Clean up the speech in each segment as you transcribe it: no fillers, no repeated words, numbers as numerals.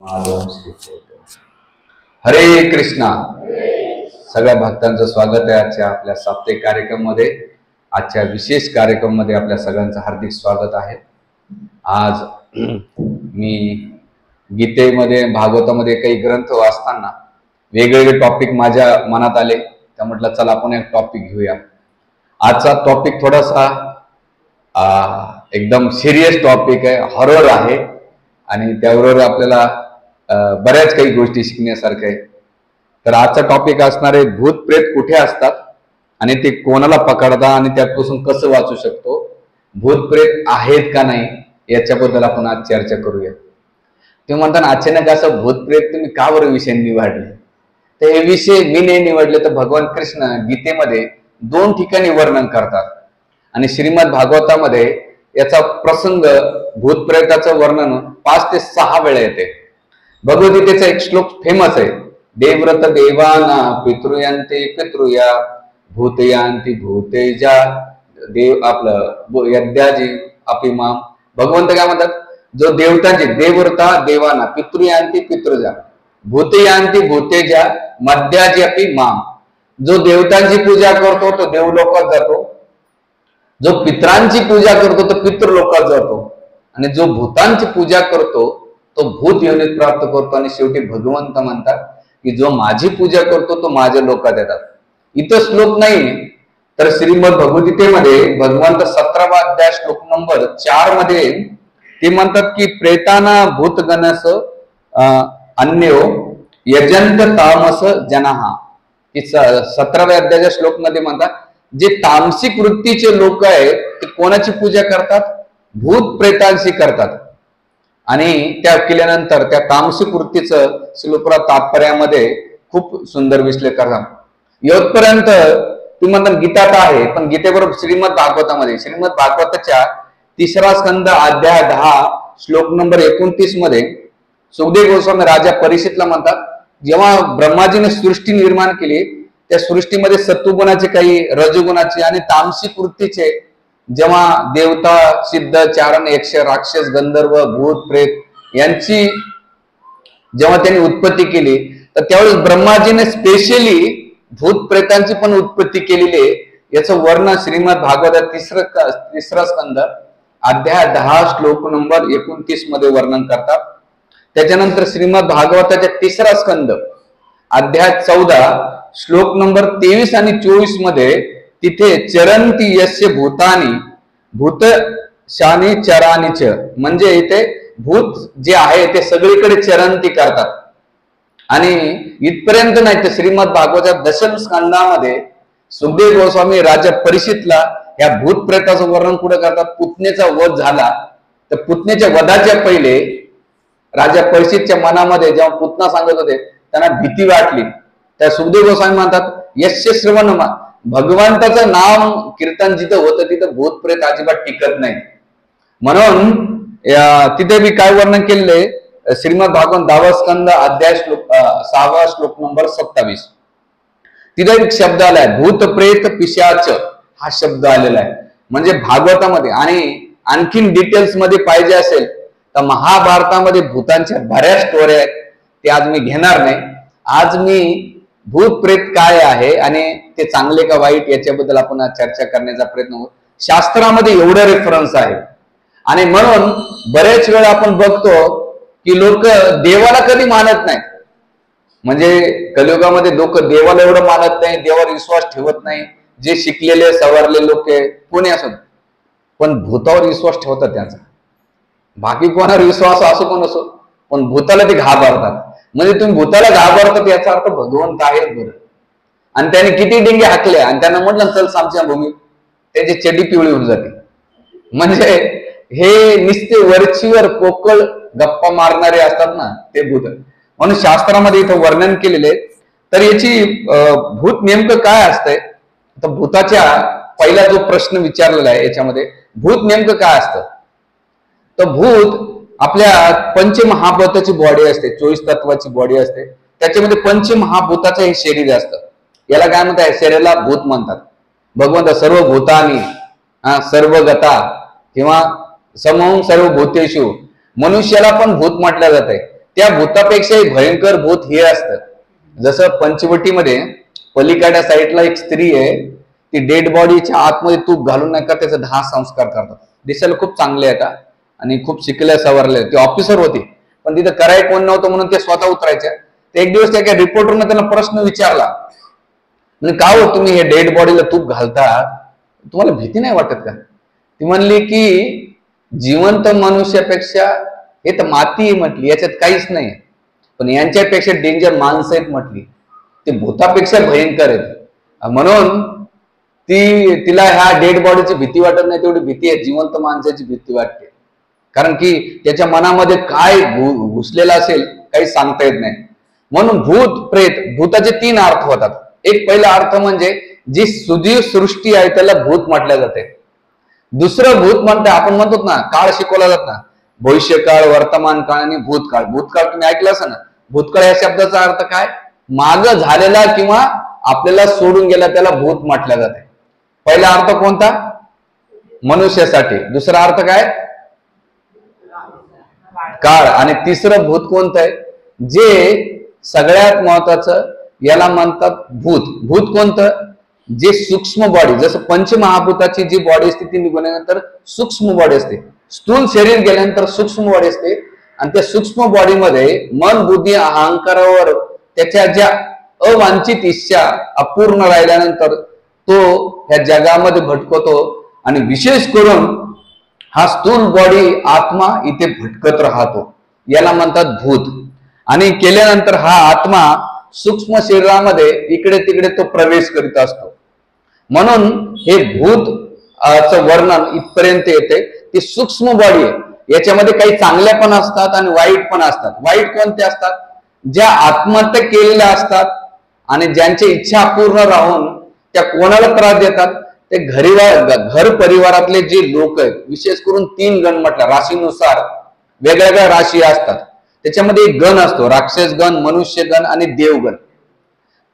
माधव श्री हरे कृष्णा. सगळ्या भक्तांचं स्वागत आहे आजच्या आपल्या साप्ताहिक कार्यक्रमामध्ये. आजच्या विशेष कार्यक्रमामध्ये आपल्या सगळ्यांचं हार्दिक स्वागत आहे. आज मी गीतेमध्ये भागवतामध्ये काही ग्रंथ वाचताना वेगवेगळे टॉपिक माझ्या मनात आले, त्या म्हटलं चला आपण एक टॉपिक घेऊया. आजचा टॉपिक थोडासा एकदम सिरियस टॉपिक आहे, हॉरर आहे आणि त्याबरोबर आपल्याला बऱ्याच काही गोष्टी शिकण्यासारख्या आहे. तर आजचा टॉपिक असणार आहे भूत प्रेत कुठे असतात आणि ते कोणाला पकडतात आणि त्यापासून कसं वाचू शकतो, भूत प्रेत आहेत का नाही याच्याबद्दल आपण आज चर्चा करूया. तुम्ही म्हणता अचानक असं भूत प्रेत तुम्ही का बरं विषय निवडले? तर हे विषय मी नाही निवडले, तर भगवान कृष्ण गीतेमध्ये 2 ठिकाणी वर्णन करतात आणि श्रीमद भागवतामध्ये याचा प्रसंग भूत प्रेताचं वर्णन 5 ते 6 वेळा येते. भगवद्गीतेचा एक श्लोक फेमस आहे, देवव्रत देवाना पितृयांते पितृया भूतयांती भूतेजा देव आपलं यद्याजी अपिमाम. भगवंत काय म्हणतात, जो देवतांची देवव्रता देवाना पितृयांती पितृजा भूतयांती भूतेजा मध्याजी अपि माम. जो देवतांची पूजा करतो तो देवलोकात जातो, जो पितरांची पूजा करतो तो पितृलोकात जातो आणि जो भूतांची पूजा करतो तो भूत योनीत प्राप्त करतो. आणि शेवटी भगवंत म्हणतात की जो माझी पूजा करतो तो माझ्या लोकात येतात. इथं श्लोक नाही, तर श्रीमद भगवद्गीतेमध्ये भगवंत 17वा अध्याय श्लोक नंबर 4 मध्ये ते म्हणतात की प्रेताना भूतगणस अन्यो यजंत तामस जनाहा. 17व्या अध्यायाच्या श्लोक मध्ये म्हणतात जे तामसिक वृत्तीचे लोक आहेत ते कोणाची पूजा करतात? भूत प्रेतांची करतात. आणि त्या केल्यानंतर त्या तामसिक वृत्तीचं श्लोकरा तात्पर्यामध्ये खूप सुंदर विश्लेषण करतात. योतपर्यंत तुम्ही म्हणता गीतात आहे, पण गीतेबरोबर श्रीमद भागवतामध्ये श्रीमद भागवताच्या 3रा स्कंद अध्याय 10 श्लोक नंबर 29 मध्ये सुखदेव गोस्वामी राजा परीक्षितला म्हणतात, जेव्हा ब्रह्माजीने सृष्टी निर्माण केली त्या सृष्टीमध्ये सत्वगुणाचे काही, रजगुणाचे आणि तामसिक वृत्तीचे, जेव्हा देवता सिद्ध चारण यक्ष राक्षस गंधर्व भूत प्रेत यांची जेव्हा त्यांनी उत्पत्ती केली तर त्यावेळेस ब्रह्माजीने स्पेशली भूत प्रेतांची पण उत्पत्ती केलेली आहे. याचं वर्णन श्रीमद भागवतात 3रा स्कंद अध्याय 10 श्लोक नंबर 29 मध्ये वर्णन करतात. त्याच्यानंतर श्रीमद भागवताच्या 3रा स्कंद अध्याय 14 श्लोक नंबर 23 आणि 24 मध्ये तिथे चरंती यस्य भूतानी भूत शानी चरानीच, म्हणजे इथे भूत जे आहे ते सगळीकडे चरंती करतात. आणि इथपर्यंत नाही, तर श्रीमद भागवताच्या 10म स्कंदामध्ये सुखदेव गोस्वामी राजा परीक्षितला या भूत प्रेताचं वर्णन कुठे करतात? पुतनेचा वध झाला, तर पुतनेच्या वधाच्या पहिले राजा परीक्षितच्या मनामध्ये जेव्हा पुतना सांगत होते त्यांना भीती वाटली. त्या सुखदेव गोस्वामी म्हणतात यस्य श्रवण, भगवंताचं नाम कीर्तन जिथं होतं तिथं भूत प्रेत अजिबात टिकत नाही. म्हणून तिथे मी काय वर्णन केले, श्रीमद भागवत 10वा स्कंद अध्याय 6वा श्लोक नंबर 27 तिथे एक शब्द आलाय भूत प्रेत पिशाच, हा शब्द आलेला आहे. म्हणजे भागवतामध्ये आणि आणखीन डिटेल्स मध्ये पाहिजे असेल तर महाभारतामध्ये भूतांच्या बऱ्याच स्टोऱ्या आहेत, ते आज मी घेणार नाही. आज मी भूत प्रेत काय आहे आणि ते चांगले का वाईट याच्याबद्दल आपण चर्चा करण्याचा प्रयत्न करू. शास्त्रामध्ये एवढं रेफरन्स आहे आणि म्हणून बरेच वेळा आपण बघतो की लोक देवाला कधी मानत नाहीत. म्हणजे कलियुगामध्ये लोक देवाला एवढं मानत नाही, देवावर विश्वास ठेवत नाही. जे शिकलेले सवारले लोक कोणी असो, पण भूतावर विश्वास ठेवतात त्यांचा. बाकी कोणावर विश्वास असो पण असो, पण भूताला ते घाबरतात. म्हणजे तुम्ही भूताला घाबरतात याचा अर्थ भगवंत आहे बरं. आणि त्याने किती डिंगे हाकल्या आणि त्यांना म्हटलं चल सामच्या भूमी, त्याची चड्डी पिवळी होऊन जाते. म्हणजे हे निस्ते वरचीवर पोकळ गप्पा मारणारे असतात ना, ते भूत. म्हणून शास्त्रामध्ये इथं वर्णन केलेले. तर याची भूत नेमकं काय असतंय, तर भूताच्या पहिला जो प्रश्न विचारलेला आहे याच्यामध्ये भूत नेमकं काय असतं, तर भूत आपल्या पंचमहाभूताची बॉडी असते, 24 तत्वाची बॉडी असते. त्याच्यामध्ये पंचमहाभूताचं हे शरीर असतं. याला काय म्हणतात? शरीराला भूत म्हणतात. भगवंत सर्व भूतानी सर्व गता किंवा समूह सर्व भूतेषु, मनुष्याला पण भूत म्हटलं जात आहे. त्या भूतापेक्षाही भयंकर भूत हे असतं. जसं पंचवटीमध्ये पलीकडच्या साईडला एक स्त्री आहे, ती डेड बॉडीच्या आतमध्ये तूप घालून नका त्याचे 10 संस्कार करतात. दिसायला खूप चांगले आहेत आणि खूप शिकल्या सवरले. ते ऑफिसर होते, पण तिथं कराय कोण नव्हतं म्हणून ते स्वतः उतरायच्या. एक दिवस त्या रिपोर्टरने त्यांना प्रश्न विचारला, म्हणजे का हो तुम्ही हे डेड बॉडीला तूप घालता, तुम्हाला भीती नाही वाटत का? ती म्हणली की जिवंत मनुष्यापेक्षा हे तर माती आहे म्हटली, याच्यात काहीच नाही, पण यांच्यापेक्षा डेंजर माणसं आहेत म्हटली, ते भूतापेक्षा भयंकर आहेत. म्हणून तिला ह्या डेड बॉडीची भीती वाटत नाही, तेवढी भीती आहे जिवंत माणसाची भीती वाटते. कारण की त्याच्या मनामध्ये काय घुसलेलं असेल काही सांगता येत नाही. म्हणून भूत प्रेत, भूताचे 3 अर्थ होतात. एक पहिला अर्थ म्हणजे जी सुजीव सृष्टी आहे त्याला भूत म्हटल्या जाते. दुसरं भूत म्हणते, आपण म्हणतो ना काळ शिकवला जात ना, भविष्यकाळ, वर्तमान काळ आणि भूतकाळ. भूतकाळ तुम्ही ऐकलं असं ना. भूतकाळ या शब्दाचा अर्थ काय? माग झालेला किंवा आपल्याला सोडून गेला त्याला भूत म्हटल्या जाते. पहिला अर्थ कोणता? मनुष्यासाठी. दुसरा अर्थ काय? काळ. आणि तिसरं भूत कोणतं आहे? जे सगळ्यात महत्वाचं, याला म्हणतात भूत. भूत कोणतं? जे सूक्ष्म बॉडी, जसं पंचमहाभूताची जी बॉडी असते ती निघूनंतर सूक्ष्म बॉडी असते. स्थूल शरीर गेल्यानंतर सूक्ष्म बॉडी असते, आणि त्या सूक्ष्म बॉडीमध्ये मन, बुद्धी, अहंकारावर त्याच्या ज्या अवांछित इच्छा अपूर्ण राहिल्यानंतर तो ह्या जगामध्ये भटकतो. आणि विशेष करून हा स्थूल बॉडी आत्मा इथे भटकत राहतो, याला म्हणतात भूत. आणि केल्यानंतर हा आत्मा सूक्ष्म शरीरामध्ये इकडे तिकडे तो प्रवेश करीत असतो. म्हणून हे भूत वर्णन इथपर्यंत येते. ती सूक्ष्म बॉडी आहे, याच्यामध्ये काही चांगल्या पण असतात आणि वाईट पण असतात. वाईट कोणते असतात? ज्या आत्महत्या केलेल्या असतात आणि ज्यांच्या इच्छा अपूर्ण राहून त्या कोणाला त्रास देतात, ते घर परिवारातले जे लोक आहेत, विशेष करून 3 गण म्हटलं, राशीनुसार वेगवेगळ्या राशी असतात. त्याच्यामध्ये एक गण असतो, राक्षस गण, मनुष्य गण आणि देवगण.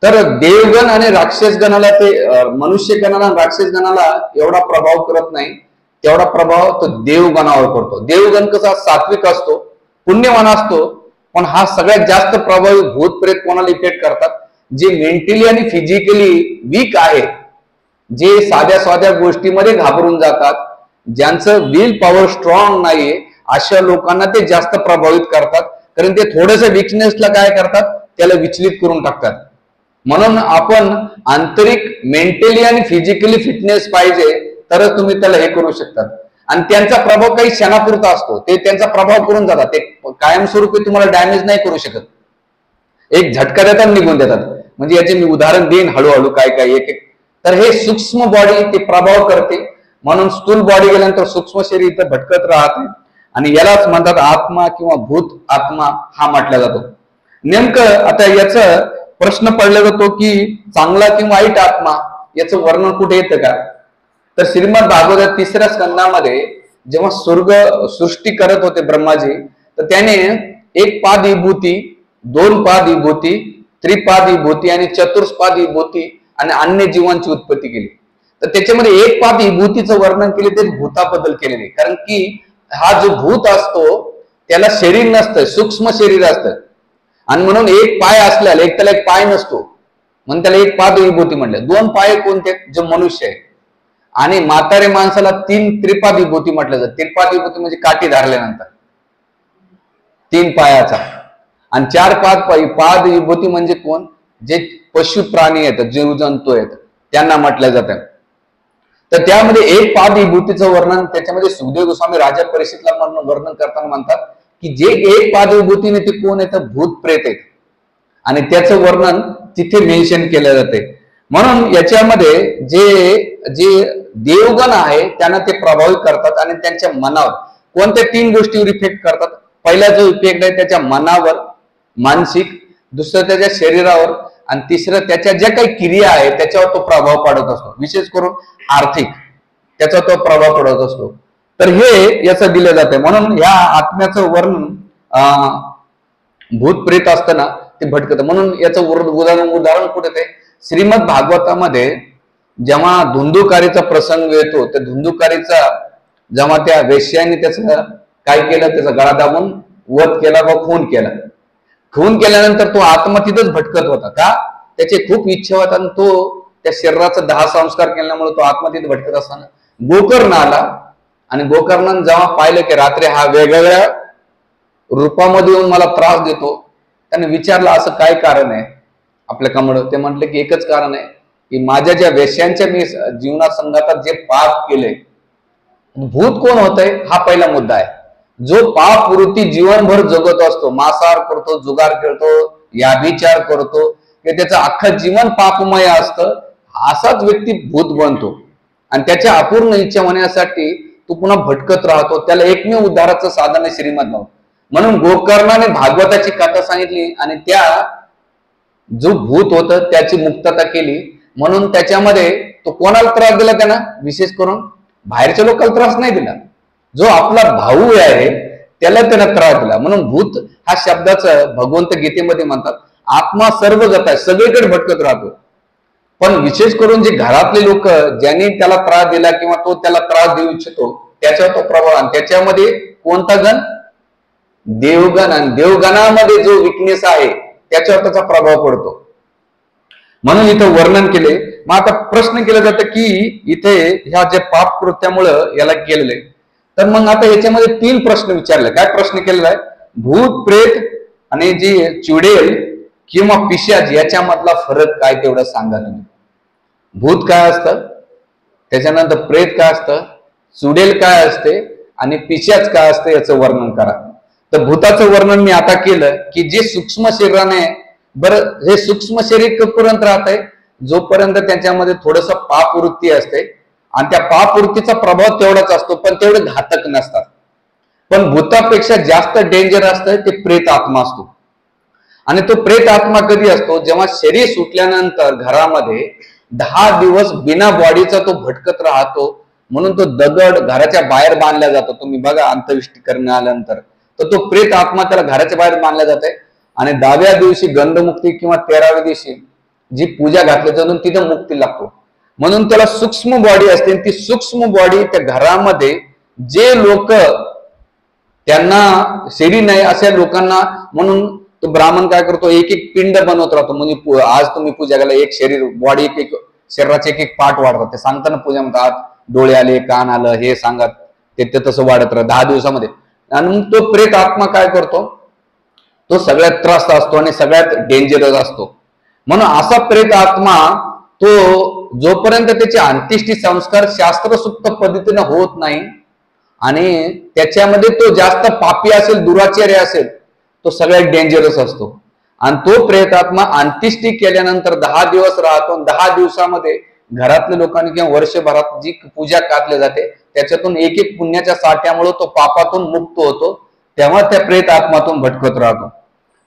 तर देवगण आणि राक्षस गणाला, ते मनुष्य गणाला राक्षस गणाला एवढा प्रभाव करत नाही, तेवढा प्रभाव तो देवगणावर करतो. देवगण कसा सात्विक असतो, पुण्यवान असतो, पण हा सगळ्यात जास्त प्रभावी भूत प्रेत कोणाला इफेक्ट करतात? जे मेंटली आणि फिजिकली वीक आहे, जे साध्या साध्या गोष्टीमध्ये घाबरून जातात, ज्यांचं विल पॉवर स्ट्रॉंग नाहीये, अशा लोकांना ते जास्त प्रभावित करतात. कारण ते थोडंसं विकनेसला काय करतात, त्याला विचलित करून टाकतात. म्हणून आपण आंतरिक मेंटली आणि फिजिकली फिटनेस पाहिजे, तरच तुम्ही त्याला हे करू शकतात. आणि त्यांचा प्रभाव काही क्षणापुरता असतो, ते त्यांचा प्रभाव करून जातात, ते कायमस्वरूपी तुम्हाला डॅमेज नाही करू शकत. एक झटका देतात, निघून देतात. म्हणजे याचे मी उदाहरण देईन हळूहळू, काय काय एक एक. तर हे सूक्ष्म बॉडी ते प्रभाव करते. म्हणून स्थूल बॉडी गेल्यानंतर सूक्ष्म शरीर इथं भटकत राहते, आणि यालाच म्हणतात आत्मा किंवा भूत आत्मा हा म्हटला जातो. नेमकं आता याचा प्रश्न पडला जातो की चांगला किंवा वाईट आत्मा याचं वर्णन कुठे येतं का? तर श्रीमद भागवत 3ऱ्या स्कंदामध्ये जेव्हा स्वर्ग सृष्टी करत होते ब्रह्माजी, तर त्याने 1 पाद विभूती, 2 पाद विभूती, त्रिपाद विभूती आणि चतुष्पाद विभूती आणि अन्य जीवांची उत्पत्ती केली. तर त्याच्यामध्ये 1 पाद विभूतीचं वर्णन केले, ते भूताबद्दल केलेले. कारण की हा जो भूत असतो त्याला शरीर नसतं, सूक्ष्म शरीर असतं. आणि म्हणून 1 पाय असल्याला त्याला 1 पाय नसतो, म्हणून त्याला 1 पाद विभूती म्हटलं. 2 पाय कोणते? जो मनुष्य आहे. आणि म्हातारे माणसाला 3 त्रिपाद विभूती म्हटलं जातं. त्रिपाद विभूती म्हणजे काठी धरल्यानंतर 3 पायाचा. आणि 4 पाद विभूती म्हणजे कोण? जे पशु प्राणी आहेत, जीवजंतू आहेत, त्यांना म्हटलं जातं. तर त्यामध्ये 1 पाद विभूतीचं वर्णन त्याच्यामध्ये सुखदेव गोस्वामी राजा परिषदेला वर्णन करताना म्हणतात की जे 1 पाद विभूतीने ते कोण आहेत? भूत प्रेत आहेत. आणि त्याचं वर्णन तिथे मेन्शन केलं जाते. म्हणून याच्यामध्ये जे देवगण आहे त्यांना ते प्रभावित करतात आणि त्यांच्या मनावर कोणत्या 3 गोष्टीवर इफेक्ट करतात. पहिला जो इफेक्ट आहे त्याच्या मनावर, मानसिक, दुसरं त्याच्या शरीरावर, आणि तिसरं त्याच्या ज्या काही क्रिया आहेत त्याच्यावर तो प्रभाव पडत असतो. विशेष करून आर्थिक, त्याचा तो प्रभाव पडत असतो. तर हे याचं दिलं जाते. म्हणून या आत्म्याचं वर्णन भूत प्रेत असताना ते भटकत. म्हणून याचं उदाहरण कुठे ते श्रीमद भागवतामध्ये जेव्हा धुंदुकारीचा प्रसंग येतो, त्या धुंदुकारीचा जेव्हा त्या वेश्याने त्याचं काय केलं, त्याचा गळा दाबून वध केला व खून केला. खून केल्यानंतर तो आत्मा तिथंच भटकत होता. का? त्याचे खूप इच्छा होता आणि तो त्या शरीराचा 10 संस्कार केल्यामुळे तो आत्मा तिथे भटकत असताना गोकर्ण आला आणि गोकर्णाने जेव्हा पाहिलं की रात्री हा वेगवेगळ्या रूपामध्ये येऊन मला त्रास देतो, त्याने विचारलं असं काय कारण आहे आपल्या कमळ. ते म्हटले की एकच कारण आहे की माझ्या ज्या वेश्यांच्या मी जीवनात संघातात जे पाप केले. भूत कोण होतंय हा पहिला मुद्दा आहे. जो पाप वृत्ती जीवनभर जगत असतो, मांसाहार करतो, जुगार खेळतो, याभिचार करतो, की त्याचं अख्खं जीवन पापमय असतं, असाच व्यक्ती भूत बनतो आणि त्याच्या अपूर्ण इच्छा होण्यासाठी तो पुन्हा भटकत राहतो. त्याला एकमेव उद्धाराचं साधन आहे श्रीमद भागवत. म्हणून गोकर्णाने भागवताची कथा सांगितली आणि त्या जो भूत होत त्याची मुक्तता केली. म्हणून त्याच्यामध्ये तो कोणाला त्रास दिला? त्यांना विशेष करून बाहेरच्या लोकांना त्रास नाही दिला. जो आपला भाऊ आहे त्याला त्याला त्रास दिला. म्हणून भूत हा शब्दाचं भगवंत गीतेमध्ये म्हणतात आत्मा सर्वगत आहे, सगळीकडे भटकत राहतो. पण विशेष करून जे घरातले लोक ज्यांनी त्याला त्रास दिला किंवा तो त्याला त्रास देऊ इच्छितो त्याच्यावर तो प्रभाव. आणि त्याच्यामध्ये कोणता गण? देवगण. आणि देवगणामध्ये जो विकनेस आहे त्याच्यावर त्याचा प्रभाव पडतो. म्हणून इथं वर्णन केले. मग आता प्रश्न केला जातं की इथे ह्या जे पाप कृत्यामुळं याला केलेले, तर मग आता याच्यामध्ये 3 प्रश्न विचारले. काय प्रश्न केलेला आहे? भूत प्रेत आणि जी चुडेल किंवा पिशाच याच्यामधला फरक काय तेवढं सांगा तुम्ही. भूत काय असतं, त्याच्यानंतर प्रेत काय असतं, चुडेल काय असते आणि पिशाच काय असते याचं वर्णन करा. तर भूताचं वर्णन मी आता केलं की जे सूक्ष्म शरीराने, बरं हे सूक्ष्म शरीर कुठपर्यंत राहत आहे? जोपर्यंत त्याच्यामध्ये थोडस पापवृत्ती असते आणि त्या पापवृत्तीचा प्रभाव तेवढाच असतो, पण तेवढे घातक नसतात. पण भूतापेक्षा जास्त डेंजर असतं ते प्रेत आत्मा असतो. आणि तो प्रेत आत्मा कधी असतो? जेव्हा शरीर सुटल्यानंतर घरामध्ये 10 दिवस बिना बॉडीचा तो भटकत राहतो. म्हणून तो दगड घराच्या बाहेर बांधला जातो. तुम्ही बघा अंत्यविष्टी करण्यानंतर तर तो प्रेत आत्मा त्याला घराच्या बाहेर बांधला जाते आणि 10व्या दिवशी गंधमुक्ती किंवा 13व्या दिवशी जी पूजा घातली जाऊन तिथं मुक्ती लागतो. म्हणून त्याला सूक्ष्म बॉडी असते. ती सूक्ष्म बॉडी त्या घरामध्ये जे लोक त्यांना शरीर नाही अशा लोकांना, म्हणून तो ब्राह्मण काय करतो? एक एक पिंड बनवत राहतो. म्हणजे आज तुम्ही पूजा केला एक शरीर बॉडी एक एक शरीराचे एक एक पार्ट वाढतात. ते सांगताना पूजा म्हणतात डोळे आले, कान आलं, हे सांगत ते तसं वाढत राहत 10 दिवसामध्ये. आणि तो प्रेत आत्मा काय करतो? तो सगळ्यात त्रास असतो आणि सगळ्यात डेंजरस असतो. म्हणून असा प्रेत आत्मा तो जोपर्यंत त्याचे अंत्येष्टी संस्कार शास्त्रसुक्त पद्धतीने होत नाही आणि त्याच्यामध्ये तो जास्त पापी असेल, दुराचारी असेल, तो सगळ्यात डेंजरस असतो. आणि तो प्रेत आत्मा अंत्येष्टी केल्यानंतर 10 दिवस राहतो. 10 दिवसामध्ये घरातल्या लोकांनी किंवा वर्षभरात जी पूजा काढली जाते त्याच्यातून एक एक पुण्याच्या साठ्यामुळे तो पापातून मुक्त होतो. तेव्हा त्या प्रेत आत्मातून भटकत राहतो.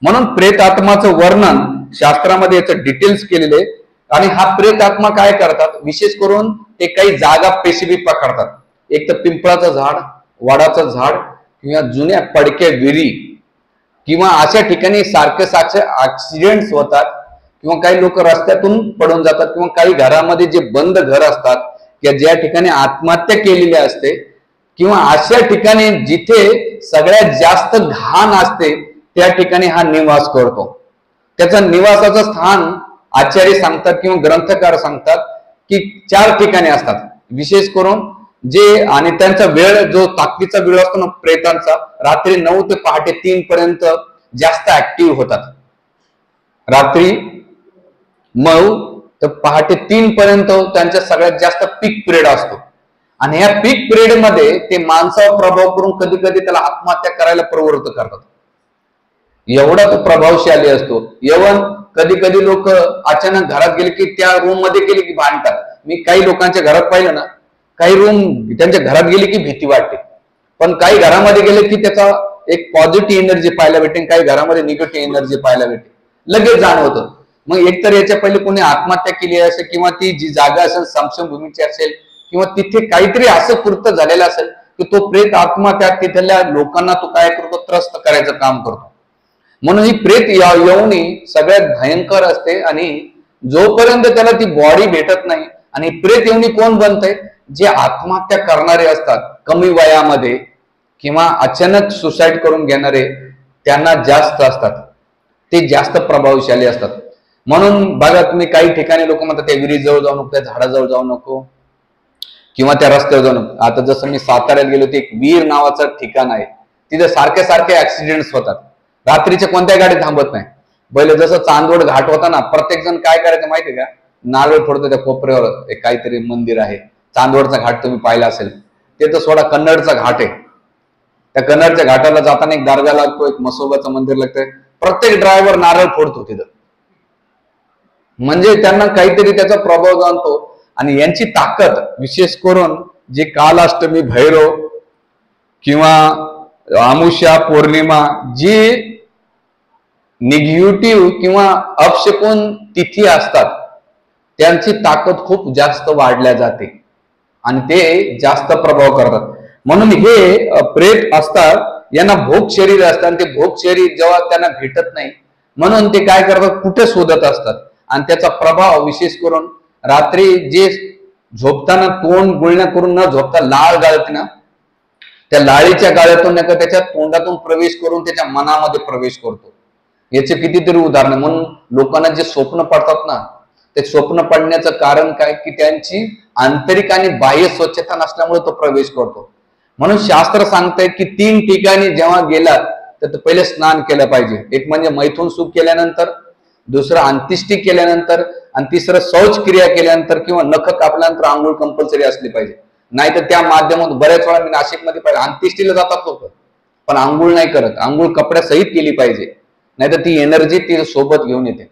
म्हणून प्रेत आत्माचं वर्णन शास्त्रामध्ये याचं डिटेल्स केलेले. आणि हा प्रेत आत्मा काय करतात? विशेष करून ते काही जागा स्पेसिफिक पकडतात. एक तर पिंपळाचं झाड, वडाचं झाड किंवा जुन्या पडक्या विहिरी किंवा अशा ठिकाणी सारखे ऍक्सिडेंट्स होतात किंवा काही लोक रस्त्यातून पडून जातात किंवा काही घरामध्ये जे बंद घर असतात किंवा ज्या ठिकाणी आत्महत्या केलेली असते किंवा अशा ठिकाणी जिथे सगळ्यात जास्त घाण असते त्या ठिकाणी हा निवास करतो. त्याचा निवासाचं स्थान आचार्य सांगतात किंवा ग्रंथकार सांगतात की 4 ठिकाणी असतात. विशेष करून जे आणि त्यांचा वेळ जो ताकदीचा वेळ असतो ना प्रेतांचा, रात्री 9 ते पहाटे 3 पर्यंत जास्त ऍक्टिव्ह होतात. रात्री 9 तर पहाटे 3 पर्यंत त्यांचा सगळ्यात जास्त पीक पिरियड असतो. आणि या पीक पिरियड मध्ये ते माणसावर प्रभाव करून कधी कधी त्याला आत्महत्या करायला प्रवृत्त करतात. एवढा तो प्रभावशाली असतो. यवन कधी कधी लोक अचानक घरात गेले की त्या रूम मध्ये गेले की भांडतात. मी काही लोकांच्या घरात पाहिलं ना, काही रूम त्यांच्या घरात गेली की भीती वाटते, पण काही घरामध्ये गेले की त्याचा एक पॉझिटिव्ह एनर्जी पाहायला भेटते, काही घरामध्ये निगेटिव्ह एनर्जी पाहायला भेटते, लगेच जाणवतं. मग एकतर याच्या पहिले कोणी आत्महत्या केली असेल किंवा ती जी जागा असेल समशमभूमीची असेल किंवा तिथे काहीतरी असं कृत्य झालेलं असेल की तो प्रेत आत्मा त्या तिथल्या लोकांना तो काय करतो? त्रस्त करायचं काम करतो. म्हणून ही प्रेत येवणी सगळ्यात भयंकर असते आणि जोपर्यंत त्याला ती बॉडी भेटत नाही. आणि प्रेत येवणी कोण बनतंय? जे आत्महत्या करणारे असतात कमी वयामध्ये किंवा अचानक सुसाईड करून घेणारे त्यांना जास्त असतात, ते जास्त प्रभावशाली असतात. म्हणून बघा तुम्ही काही ठिकाणी लोक म्हणतात त्या विहिरीजवळ जाऊ नको, त्या झाडाजवळ जाऊ नको किंवा त्या रस्त्यावर जाऊ नको. आता जसं मी साताऱ्यात गेलो, ते एक वीर नावाचं ठिकाण आहे, तिथे सारखे सारखे ऍक्सिडेंट्स होतात. रात्रीच्या कोणत्या गाडी थांबत नाही. पहिले जसं चांदवड घाट होता ना, प्रत्येक जण काय करायचं माहितीये का, नारळ फोडतो त्या कोपऱ्यावर. एक काहीतरी मंदिर आहे, चांदवडचा घाट तुम्ही पाहिला असेल, ते तर सोडा, कन्नडचा घाट आहे. त्या कन्नडच्या घाटाला जाताना एक दर्गा लागतो, एक मसोबाचं मंदिर लागतंय, प्रत्येक ड्रायव्हर नारळ फोडतो तिथं. म्हणजे त्यांना काहीतरी त्याचा प्रभाव जाणतो. आणि यांची ताकद विशेष करून जे कालाष्टमी, भैरव किंवा अमावस्या, पौर्णिमा, जी निगेटिव्ह किंवा अपशकुन तिथी असतात, त्यांची ताकद खूप जास्त वाढल्या जाते आणि ते जास्त प्रभाव करतात. म्हणून हे प्रेत असतात, यांना भोग शरीर असतात आणि ते भोग शरीर जेव्हा त्यांना भेटत नाही, म्हणून ते काय करतात, कुठे शोधत असतात. आणि त्याचा प्रभाव विशेष करून रात्री जे झोपताना तोंड गुळण्या करून न झोपता लाळ गाळते ना, त्या लाळीच्या गाळ्यातून नका त्याच्या तोंडातून प्रवेश करून त्याच्या मनामध्ये प्रवेश करतो. याचे कितीतरी उदाहरण. म्हणून लोकांना जे स्वप्न पडतात ना, ते स्वप्न पडण्याचं कारण काय, की त्यांची आंतरिक आणि बाह्य स्वच्छता नसल्यामुळे तो प्रवेश करतो. म्हणून शास्त्र सांगतंय की 3 ठिकाणी जेव्हा गेलात तर पहिले स्नान केलं पाहिजे. एक म्हणजे मैथुन सुख केल्यानंतर, दुसरं अंत्येष्टी केल्यानंतर, आणि तिसरं शौच क्रिया केल्यानंतर किंवा नख कापल्यानंतर आंघोळ कंपल्सरी असली पाहिजे. नाहीतर त्या माध्यमातून बऱ्याच वेळा मी नाशिकमध्ये पाहिजे, अंत्येष्टीला जातात लोक पण आंघोळ नाही करत. आंघोळ कपड्यासहित केली पाहिजे, नाहीतर ती एनर्जी ती सोबत घेऊन येते.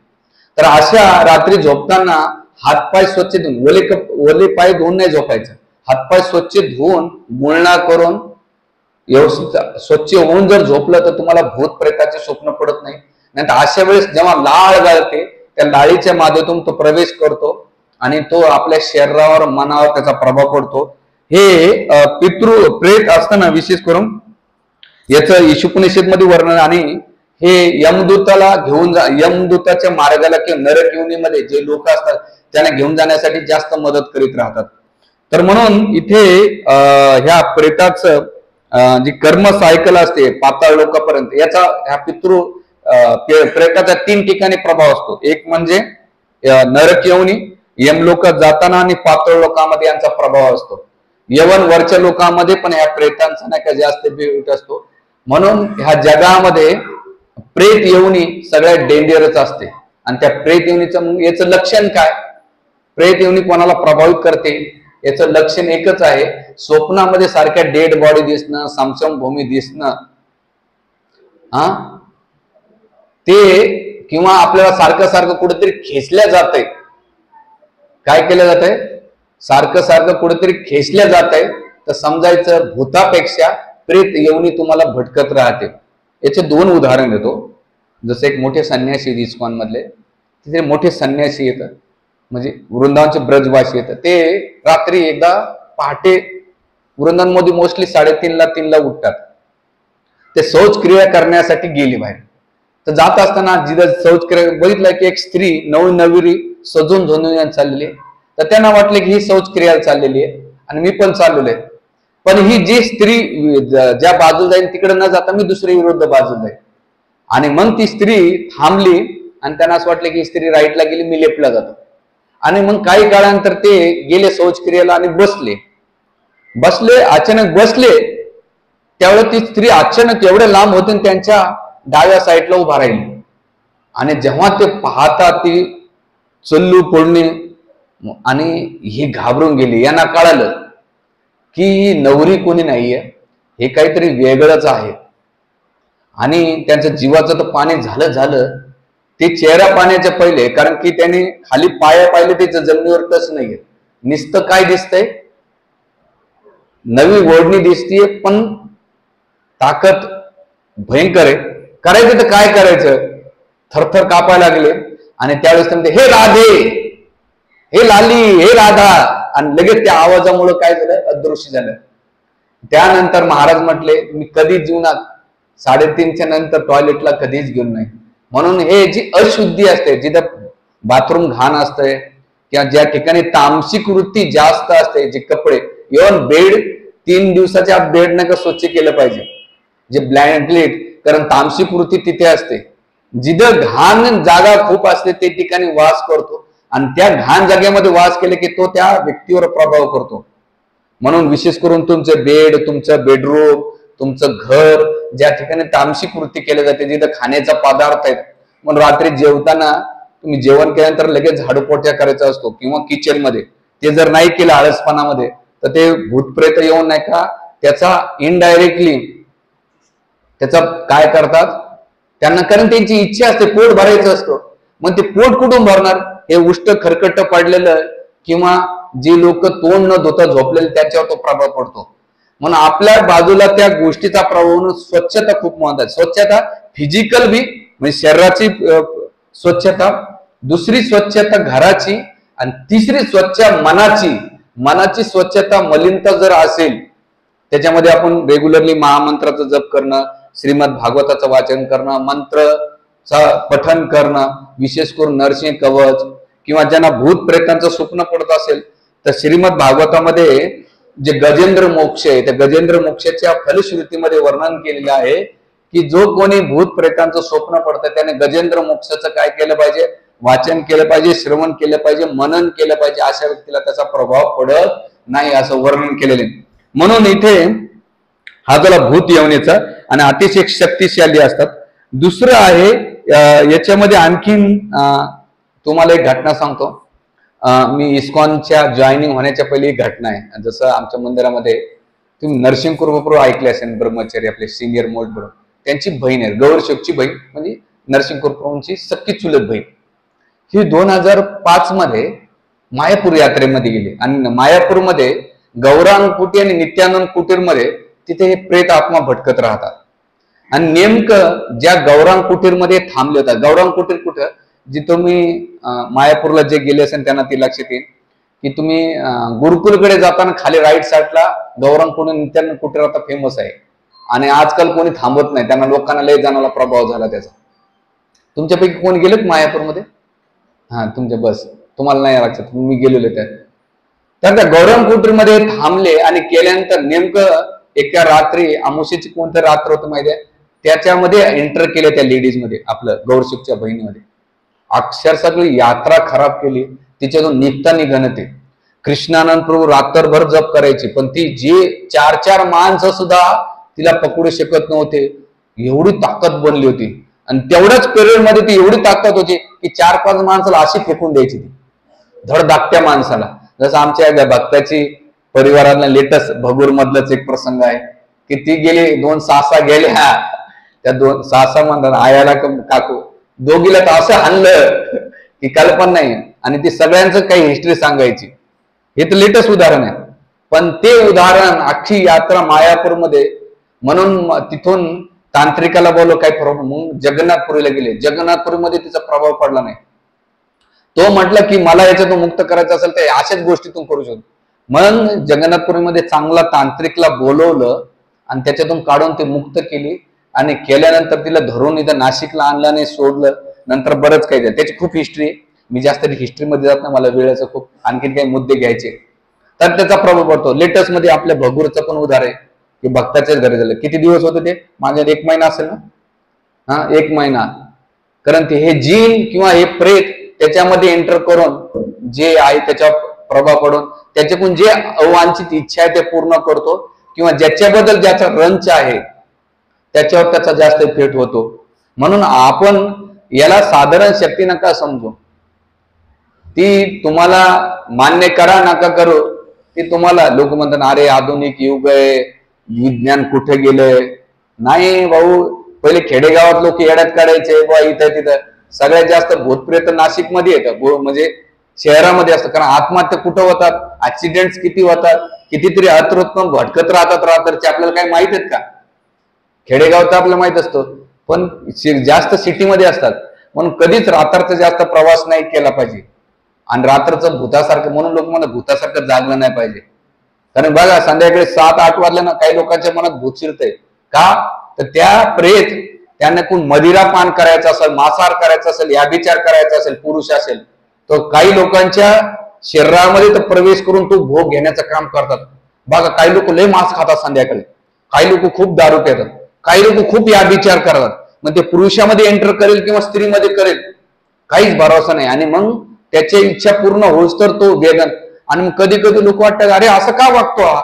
तर अशा रात्री झोपताना हातपाय स्वच्छ धुवून, ओले पाय धुवून नाही झोपायचं, हातपाय स्वच्छ धुवून गुळणा करून व्यवस्थित स्वच्छ होऊन जर झोपलं तर तुम्हाला भूत प्रेताचे स्वप्न पडत नाही. नाहीतर अशा वेळेस जेव्हा लाळ गाळते, त्या लाळीच्या माध्यमातून तो प्रवेश करतो आणि तो आपल्या शरीरावर, मनावर त्याचा प्रभाव पडतो. हे प्रेत असताना विशेष करून याचं ईशुपनिषद मध्ये वर्णन. आणि हे यमदूताला घेऊन यमदूताच्या मार्गाला किंवा नरक योनीमध्ये जे लोक असतात त्यांना घेऊन जाण्यासाठी जास्त मदत करीत राहतात. तर म्हणून इथे ह्या प्रेताचं जी कर्म सायकल असते पाताळ लोकांपर्यंत, याचा ह्या प्रेताचा 3 ठिकाणी प्रभाव असतो. एक म्हणजे नरक योनी, यमलोकात जाताना, आणि पाताळ लोकांमध्ये यांचा प्रभाव असतो. यवन वरच्या लोकांमध्ये पण ह्या प्रेतांचा नाही का जास्त भेट असतो. म्हणून ह्या जगामध्ये प्रेत योनी सगळ्यात डेंजरच असते. आणि त्या प्रेत योनीचं याचं लक्षण काय, प्रेत योनी कोणाला प्रभावित करते, याचं लक्षण एकच आहे, स्वप्नामध्ये सारख्या डेड बॉडी दिसणं, समशमभूमी दिसणं, ते किंवा आपल्याला सारखं सारखं कुठेतरी खेचल्या जातंय. काय केलं जातंय, सारखं सारखं कुठेतरी खेचल्या जातंय, तर समजायचं भूतापेक्षा प्रेत योनी तुम्हाला भटकत राहते. याचे 2 उदाहरण देतो. जसे एक मोठे संन्यासी इस्कॉन मधले, तिथे मोठे संन्यासी येतात, म्हणजे वृंदावनचे ब्रजवासी येतात. ते रात्री एकदा पहाटे, वृंदावनमध्ये मोस्टली 3:30ला उठतात, ते शौचक्रिया करण्यासाठी गेली बाहेर. तर जात असताना जिथं शौचक्रिया बघितलं की एक स्त्री नवनविरी सजून झोनून चाललेली आहे. तर त्यांना वाटले की ही शौचक्रिया चाललेली आहे आणि मी पण चाललेलो आहे. पण ही जी स्त्री ज्या बाजूला जाईल तिकडे न जाता मी दुसरी विरुद्ध बाजूला जाईल. आणि मग ती स्त्री थांबली आणि त्यांना असं वाटलं की ही स्त्री राईटला गेली, मी लेफ्टला जातो. आणि मग काही काळानंतर ते गेले शौचक्रियेला आणि बसले अचानक बसले, त्यावेळेस ती स्त्री अचानक एवढे लांब होते त्यांच्या डाव्या साईडला उभा राहिली. आणि जेव्हा ते पाहता ती चल्लू पडणे, आणि ही घाबरून गेली. यांना कळालं की नवरी कोणी नाहीये, हे काहीतरी वेगळंच आहे. आणि त्यांच्या जीवाचं तर पाणी झालं. ते चेहरा पाण्याच्या पहिले, कारण की त्याने खाली पाया पाहिले, त्याचं जमिनीवर टच नाहीये. नुसतं काय दिसतंय, नवी ओढणी दिसतीये, पण ताकद भयंकर आहे. करायचं तर काय करायचं, थरथर कापायला लागले. आणि त्यावेळेस ते हे राधे, हे लाली, हे राधा, आणि लगेच त्या आवाजामुळे काय झालं, अदृश्य झालं. त्यानंतर महाराज म्हटले, मी कधीच जीवनात 3:30च्या नंतर टॉयलेटला कधीच गेलो नाही. म्हणून हे जी अशुद्धी असते, जिथं बाथरूम घाण असतंय किंवा ज्या ठिकाणी तामसिक वृत्ती जास्त असते, जे कपडे, इव्हन बेड, 3 दिवसाच्या आत बेड नका स्वच्छ केलं पाहिजे, जे ब्लँकेट, कारण तामसिक वृत्ती तिथे असते. जिथं घाण जागा खूप असते ते ठिकाणी वास करतो, आणि त्या घाण जागेमध्ये वास केले की तो त्या व्यक्तीवर प्रभाव करतो. म्हणून विशेष करून तुमचं बेड, तुमचं बेडरूम, तुमचं घर, ज्या ठिकाणी तामसिक वृत्ती केली जाते, जिथं खाण्याचा पदार्थ आहेत, म्हणून रात्री जेवताना तुम्ही जेवण केल्यानंतर लगेच झाडूपोछा करायचा असतो, किंवा किचन मध्ये ते जर नाही केलं आळसपणामध्ये, तर ते भूतप्रेत येऊन नाही का त्याचा इनडायरेक्टली त्याचा काय करतात त्यांना, कारण त्यांची इच्छा असते, पोट भरायचं असतं. मग ते पोट कुठून भरणार? हे उष्ट खरकट पडलेलं किंवा जे लोक तोंड न धुता झोपलेले त्याच्यावर तो प्रभाव पडतो. म्हणून आपल्या बाजूला त्या गोष्टीचा प्रभाव म्हणून स्वच्छता खूप महत्वाची. स्वच्छता फिजिकल बी म्हणजे शरीराची स्वच्छता, दुसरी स्वच्छता घराची, आणि तिसरी स्वच्छ मनाची. मनाची स्वच्छता, मलिनता जर असेल, त्याच्यामध्ये आपण रेग्युलरली महामंत्राचं जप करणं, श्रीमद भागवताचं वाचन करणं, मंत्रचा पठन करणं, विशेष करून नरसिंह कवच, किंवा ज्यांना भूत प्रेतांचं स्वप्न पडत असेल तर श्रीमद भागवतामध्ये जे गजेंद्र मोक्ष आहे, त्या गजेंद्र मोक्षाच्या फलश्रुतीमध्ये वर्णन केलेलं आहे की जो कोणी भूत प्रेतांचं स्वप्न पडतं त्याने गजेंद्र मोक्षाचं काय केलं पाहिजे? वाचन केलं पाहिजे, श्रवण केलं पाहिजे, मनन केलं पाहिजे. अशा व्यक्तीला त्याचा प्रभाव पडत नाही असं वर्णन केलेले. म्हणून इथे हा झाला भूत येवण्याचा, आणि अतिशय शक्तिशाली असतात. दुसरं आहे याच्यामध्ये आणखीन तुम्हाला एक घटना सांगतो. मी इस्कॉनच्या जॉईनिंग होण्याच्या पहिली एक घटना आहे. जसं आमच्या मंदिरामध्ये तुम्ही नरसिंह कुरुप्रभू ऐकले असेल, ब्रह्मचारी आपले सिनियर मोठ बरोबर, त्यांची बहीण आहे गौरशोकची बहीण, म्हणजे नरसिंह कुरुप्रभूंची सख्खी चुलत बहीण. ही 2005 मध्ये मायापूर यात्रेमध्ये गेली, आणि मायापूरमध्ये गौरांग कुटी आणि नित्यानंद कुटीरमध्ये तिथे हे प्रेत आत्मा भटकत राहतात. आणि नेमकं ज्या गौरांग कुटीरमध्ये थांबले होतात, गौरांग कुटीर कुठं, जी तुम्ही मायापूरला जे गेले असेल त्यांना ती लक्षात येईल की तुम्ही गुरुकुलकडे जाताना खाली राईट साईडला गौरांग कुटीर नित्यानंद कुटीर आता फेमस आहे, आणि आजकाल कोणी थांबत नाही, त्यांना लोकांना लय जाण्याला प्रभाव झाला त्याचा. तुमच्यापैकी कोणी गेलेत मायापूरमध्ये? हा, तुमच्या बस, तुम्हाला नाही लक्षात, मी गेलेलो तर त्या गौरांग कुटीरमध्ये थांबले, आणि केल्यानंतर नेमकं एका रात्री अमावस्येची कोणतं रात्र होतं माहिती आहे, त्याच्यामध्ये एंटर केले त्या लेडीज मध्ये, आपलं गौरशुकच्या बहिणीमध्ये. अक्षरशः यात्रा खराब केली, तिच्यातून निघता निघणते. कृष्णानंद प्रभू रात्रभर जप करायची, पण ती जे 4-4 माणसं सुद्धा तिला पकडू शकत नव्हते, एवढी ताकद बनली होती. आणि तेवढ्याच पिरियड मध्ये ती एवढी ताकद होती की 4-5 माणसाला अशी फेकून द्यायची ती, धड धाकट्या माणसाला. जसं आमच्या भक्ताची परिवारातला लेटेस्ट भगूर मधलाच एक प्रसंग आहे की ती गेली, 2 सासा गेल्या, त्या 2 सासा म्हणतात आयाला काकू, दोघीला तर असं हाणलं की कल्पना नाही. आणि ती सगळ्यांचं काही हिस्ट्री सांगायची. हे तर लेटेस्ट उदाहरण आहे, पण ते उदाहरण अख्खी यात्रा मायापूरमध्ये, म्हणून तिथून तांत्रिकाला बोललो काही प्रॉब्लेम, मग जगन्नाथपुरीला गेले. जगन्नाथपुरीमध्ये तिचा प्रभाव पडला नाही. तो म्हटलं की मला याच्यातून मुक्त करायचं असेल तर अशाच गोष्टीतून करू शकतो. म्हणून जगन्नाथपुरीमध्ये चांगला तांत्रिकला बोलवलं आणि त्याच्यातून काढून ते मुक्त केली, आणि केल्यानंतर तिला धरून इथं नाशिकला आणलं आणि सोडलं. नंतर बरंच काही झालं, त्याची खूप हिस्ट्री आहे, मी जास्त हिस्ट्रीमध्ये जात नाही, मला वेळेचं खूप आणखीन काही मुद्दे घ्यायचे. तर त्याचा प्रभाव पडतो. लेटेस्ट मध्ये आपल्या भगूरचं पण उदाहरण आहे की भक्ताच्याच घरी झालं. किती दिवस होते ते? माझ्या 1 महिना असेल ना, हा 1 महिना. कारण ते हे जीन किंवा हे प्रेत त्याच्यामध्ये एंटर करून जे आहे त्याच्या प्रभाव पडून त्याच्याकडून जे अवांछित इच्छा आहे ते पूर्ण करतो, किंवा ज्याच्याबद्दल ज्याचा रंच आहे त्याच्यावर त्याचा जास्त इफेक्ट होतो. म्हणून आपण याला साधारण शक्ती नका समजू, ती तुम्हाला मान्य करा नका करू, ती तुम्हाला लोक म्हणतात अरे आधुनिक युग आहे, विज्ञान कुठे गेलंय. नाही भाऊ, पहिले खेडेगावात लोक येड्यात काढायचे बा, इथं तिथं. सगळ्यात जास्त भूतप्रेत नाशिक मध्ये येतं, म्हणजे शहरामध्ये असतं. कारण आत्महत्या कुठं होतात, ऍक्सिडेंट किती होतात, कितीतरी अतृत्म भटकत राहतात रात्रचे, आपल्याला काही माहित आहेत का? खेडेगाव तर आपल्याला माहित असतो, पण जास्त सिटीमध्ये असतात. म्हणून कधीच रात्रचा जास्त प्रवास नाही केला पाहिजे. आणि रात्रचं भूतासारखं, म्हणून लोक म्हणतात भूतासारखं जागलं नाही पाहिजे. कारण बघा संध्याकाळी 7-8 वाजले ना, काही लोकांच्या मनात भूत शिरतंय का, तर त्या प्रेत त्यांना कोण मदिरा पान करायचं असेल, मांसाहार करायचा असेल, याभिचार करायचा असेल, पुरुष असेल, तर काही लोकांच्या शरीरामध्ये तर प्रवेश करून तो भोग घेण्याचं काम करतात. बघा काही लोक लय मांस खातात संध्याकाळी, काही लोक खूप दारू पितात, काही लोक खूप या विचार करतात. मग ते पुरुषामध्ये एंटर करेल किंवा स्त्रीमध्ये करेल काहीच भरोसा नाही. आणि मग त्याची इच्छा पूर्ण होस तर तो वेगन. आणि मग कधी कधी लोक वाटतात अरे असं का वागतो हा,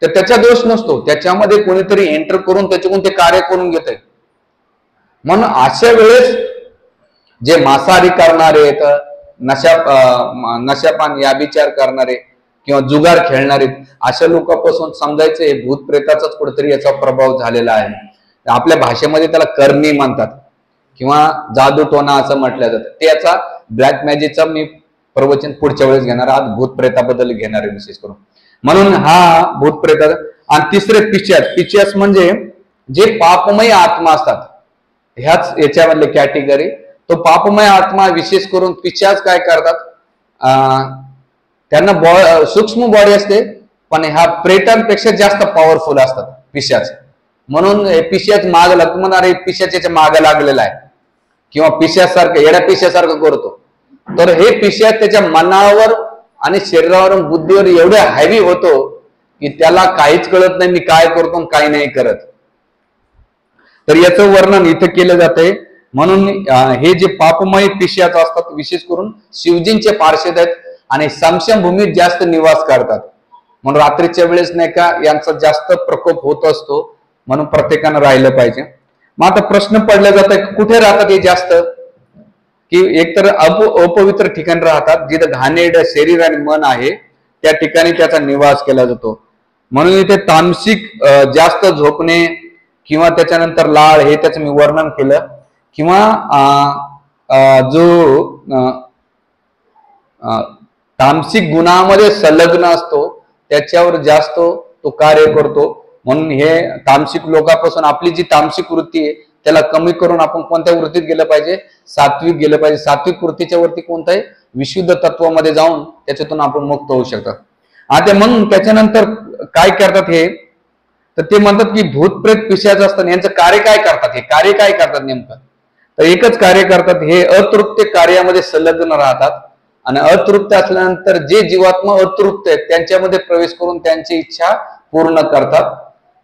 तर त्याचा दोष नसतो, त्याच्यामध्ये कोणीतरी एंटर करून त्याच्याकडून ते कार्य करून घेत आहे. म्हणून अशा वेळेस जे मांसाहारी करणारे आहेत, नशापान या विचार करणारे किंवा जुगार खेळणारे, अशा लोकांपासून समजायचं हे भूत प्रेताचाच कुठेतरी याचा प्रभाव झालेला आहे. आपल्या भाषेमध्ये त्याला करणी म्हणतात किंवा जादूटोना असं म्हटलं जातं. त्याचा ब्लॅक मॅजिकचा मी प्रवचन पुढच्या वेळेस घेणार, आज भूत प्रेताबद्दल घेणार आहे विशेष करून. म्हणून हा भूत प्रेत. आणि तिसरे पिशाच म्हणजे जे पापमय आत्मा असतात, ह्याच याच्यामधले कॅटेगरी. तो पापमय आत्मा विशेष करून पिशाच काय करतात, त्यांना सूक्ष्म बॉडी असते पण ह्या प्रेतांपेक्षा जास्त पॉवरफुल असतात पिशाच. म्हणून पिशाच माग लागतो, म्हणा अरे पिशाच्या माग लागलेला आहे किंवा पिशासारखं येड्या पिशासारखं करतो. तर हे पिशाच त्याच्या मनावर आणि शरीरावर बुद्धीवर एवढे हॅवी होतो की त्याला काहीच कळत नाही मी काय करतो काय नाही करत. तर याचं वर्णन इथं केलं जातंय. म्हणून हे जे पापमय पिशाच असतात विशेष करून शिवजींचे पार्षद आहेत आणि समशमभूमीत जास्त निवास करतात. म्हणून रात्रीच्या वेळेस नाही का यांचा जास्त प्रकोप होत असतो, म्हणून प्रत्येकानं राहिलं पाहिजे. मग आता प्रश्न पडला जात कुठे राहतात हे जास्त, की एकतर अपवित्र ठिकाणी राहतात, जिथं घाणेरड शरीर आणि मन आहे त्या ठिकाणी त्याचा निवास केला जातो. म्हणून इथे तामसिक जास्त झोपणे किंवा त्याच्यानंतर लाळ हे त्याचं मी वर्णन केलं. किंवा जो तामसिक गुणामध्ये संलग्न असतो त्याच्यावर जास्त तो कार्य करतो. म्हणून हे तामसिक लोकांपासून आपली जी तामसिक वृत्ती आहे त्याला कमी करून आपण कोणत्या वृत्तीत गेलं पाहिजे, सात्विक गेलं पाहिजे. सात्विक वृत्तीच्या वरती कोणतं आहे, विशुद्ध तत्वामध्ये जाऊन त्याच्यातून आपण मुक्त होऊ शकतात. आता मग त्याच्यानंतर काय करतात हे, तर ते म्हणतात की भूत प्रेत पिशाच असतात, यांचं कार्य काय करतात, हे कार्य काय करतात नेमकं, तर एकच कार्य करतात, हे अतृप्त कार्यामध्ये संलग्न राहतात. आणि अतृप्त असल्यानंतर जे जीवात्मा अतृप्त आहेत त्यांच्यामध्ये प्रवेश करून त्यांची इच्छा पूर्ण करतात.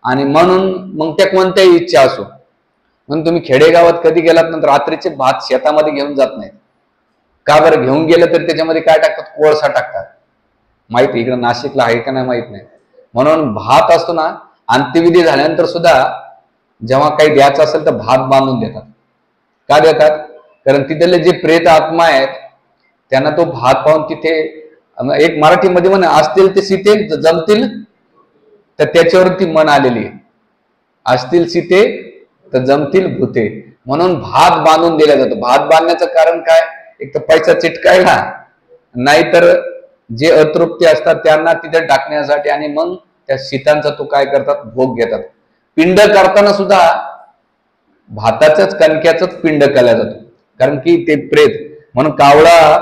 आणि म्हणून मग त्या कोणत्याही इच्छा असो, म्हणून तुम्ही खेडेगावात कधी गेलात नंतर रात्रीचे भात शेतामध्ये घेऊन जात नाहीत का बरं, घेऊन गेलं तर त्याच्यामध्ये काय टाकतात, कोळसा टाकतात. माहिती इकडे नाशिकला आहे का नाही माहित नाही. म्हणून भात असतो ना, अंत्यविधी झाल्यानंतर सुद्धा जेव्हा काही द्यायचं असेल तर भात बांधून देतात. का देतात, कारण तिथले जे प्रेत आत्मा आहेत त्यांना तो भात पाहून तिथे एक मराठीमध्ये म्हणे असतील ते सीते जमतील, तर त्याच्यावरती मन आलेली आहे, असतील सीते तर जमतील भूते. म्हणून भात बांधून दिला जातो. भात बांधण्याचं कारण काय, एक तर पैसा चिटकायला, नाहीतर जे अतृप्ती असतात त्यांना तिथे टाकण्यासाठी. आणि मग त्या शीतांचा तो काय करतात, भोग घेतात. पिंड करताना सुद्धा भाताच्याच कणक्याच पिंड केला जातो, कारण की ते प्रेत. म्हणून कावळा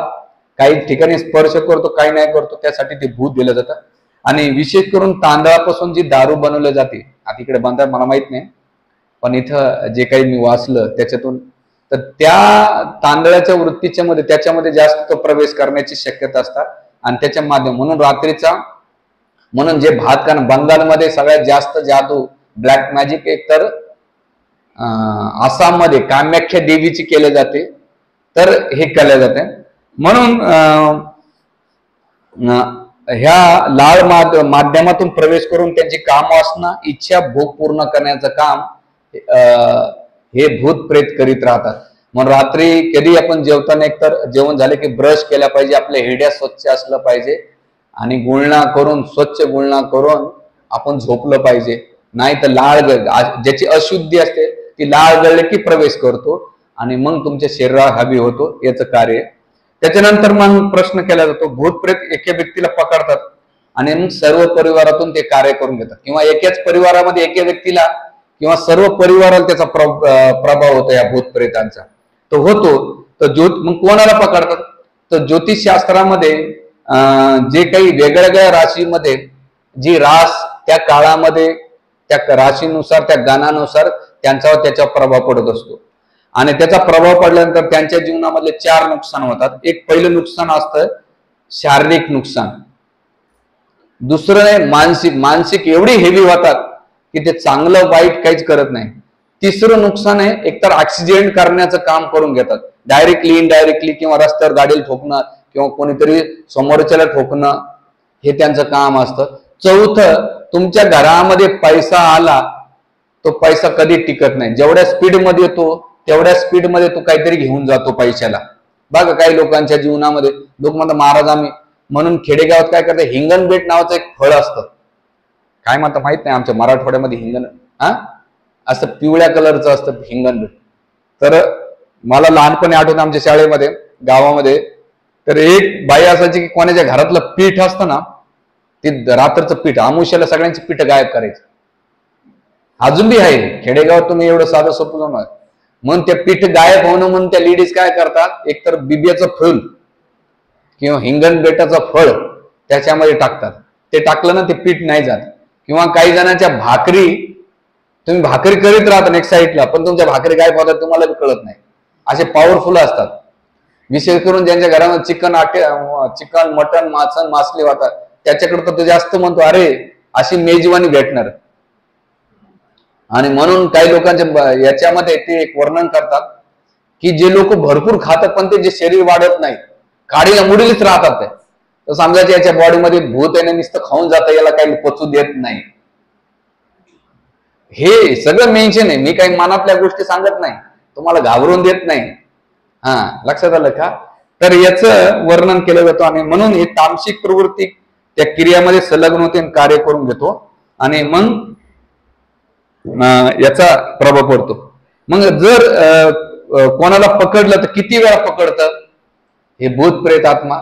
काही ठिकाणी स्पर्श करतो, काही नाही करतो, त्यासाठी ते भूत दिलं जातं. आणि विशेष करून तांदळापासून जी दारू बनवली जाते, आता इकडे बनतात मला माहित नाही, पण इथं जे काही मी वाचलं त्याच्यातून, तर त्या तांदळाच्या वृत्तीच्या मध्ये त्याच्यामध्ये जास्त प्रवेश करण्याची शक्यता असतात. आणि त्याच्या माध्यम म्हणून रात्रीचा, म्हणून जे भात कारण बंगालमध्ये सगळ्यात जास्त जादू ब्लॅक मॅजिक एकतर आसाममध्ये कामाख्या देवीची केले जाते, तर हे केले जाते. म्हणून ह्या लाळ माध्यमातून प्रवेश करून त्यांची कामवासना इच्छा भोग पूर्ण करण्याचं काम हे भूत प्रेत करीत राहतात. म्हणून रात्री कधी आपण जेवताना एकतर जेवण झाले की ब्रश केला पाहिजे, आपल्या हिरड्या स्वच्छ असलं पाहिजे आणि गुळणा करून स्वच्छ गुळणा करून आपण झोपलं पाहिजे. नाही तर लाळ ज्याची अशुद्धी असते ती लाळ गळले की प्रवेश करतो आणि मग तुमच्या शरीरावर हवी होतो, याचं कार्य. त्याच्यानंतर मग प्रश्न केला जातो, भूत प्रेत एका व्यक्तीला पकडतात आणि मग सर्व परिवारातून ते कार्य करून घेतात, किंवा एकाच परिवारामध्ये एका व्यक्तीला किंवा सर्व परिवाराला त्याचा प्रभाव होतो या भूत प्रेतांचा, तो होतो. तर मग कोणाला पकडतात, तर ज्योतिषशास्त्रामध्ये जे काही वेगवेगळ्या राशीमध्ये जी रास त्या काळामध्ये त्या राशीनुसार त्या गणानुसार त्यांच्यावर त्याचा प्रभाव पडत असतो. आणि त्याचा प्रभाव पडल्यानंतर त्यांच्या जीवनामधले 4 नुकसान होतात. एक पहिलं नुकसान असतं शारीरिक नुकसान, दुसरं नाही, मानसिक एवढी हेवी होतात की ते चांगलं वाईट काहीच करत नाही. तिसरं नुकसान आहे, एकतर ऍक्सिडेंट करण्याचं काम करून घेतात, डायरेक्टली इनडायरेक्टली, किंवा रस्त्यावर गाडीला ठोकणं किंवा कोणीतरी समोरच्याला ठोकणं, हे त्यांचं काम असतं. चौथं, तुमच्या घरामध्ये पैसा आला, तो पैसा कधी टिकत नाही. जेवढ्या स्पीडमध्ये येतो तेवढ्या स्पीडमध्ये तो काहीतरी घेऊन जातो पैशाला. बघा काही लोकांच्या जीवनामध्ये, लोक म्हणतात महाराज आम्ही, म्हणून खेडेगावात काय करतात, हिंगणबेट नावाचं एक फळ असतं, काय म्हणतात माहित नाही, आमच्या मराठवाड्यामध्ये हिंगण असं पिवळ्या कलरचं असतं हिंगणबेट. तर मला लहानपणी आठवतं आमच्या शाळेमध्ये गावामध्ये, तर एक बाई असायची की कोणाच्या घरातलं पीठ असतं ना, ते रात्रचं पीठ अमावस्येला सगळ्यांची पीठ गायब करायचं. अजून बी आहे खेडेगावात, तुम्ही एवढं साधं सोपं जाणार. म्हणून ते पीठ गायब होणं म्हणून त्या लेडीज काय करतात, एकतर बिब्याचं फळ किंवा हिंगणबेटाचं फळ त्याच्यामध्ये टाकतात. ते टाकलं ना ते पीठ नाही जात. किंवा काही जणांच्या भाकरी, तुम्ही भाकरी करीत राहता एक साईडला, पण तुमच्या भाकरी गायब होतात तुम्हाला बी कळत नाही. असे पॉवरफुल असतात. विशेष करून ज्यांच्या घरामध्ये चिकन मटन मासले होतात, त्याच्याकडे तर तो जास्त म्हणतो अरे अशी मेजवानी भेटणार. आणि म्हणून काही लोकांच्या याच्यामध्ये ते एक वर्णन करतात की जे लोक भरपूर खातात पण ते जे शरीर वाढत नाही, काडीला मुडीलीच राहतात, ते तर समजायचे याच्या बॉडीमध्ये भूत आहे, नुसतं खाऊन जातं, याला काही पचू देत नाही. हे सगळं मेन्शन आहे, मी काही मनातल्या गोष्टी सांगत नाही, तुम्हाला घाबरून देत नाही. लक्षात आलं का? तर याचं वर्णन केलं जातं. आणि म्हणून हे तामसिक प्रवृत्ती त्या क्रियामध्ये संलग्न होते आणि कार्य करून घेतो, आणि मग याचा प्रभाव पडतो. मग जर कोणाला पकडलं तर किती वेळा पकडतं हे भूत प्रेत आत्मा,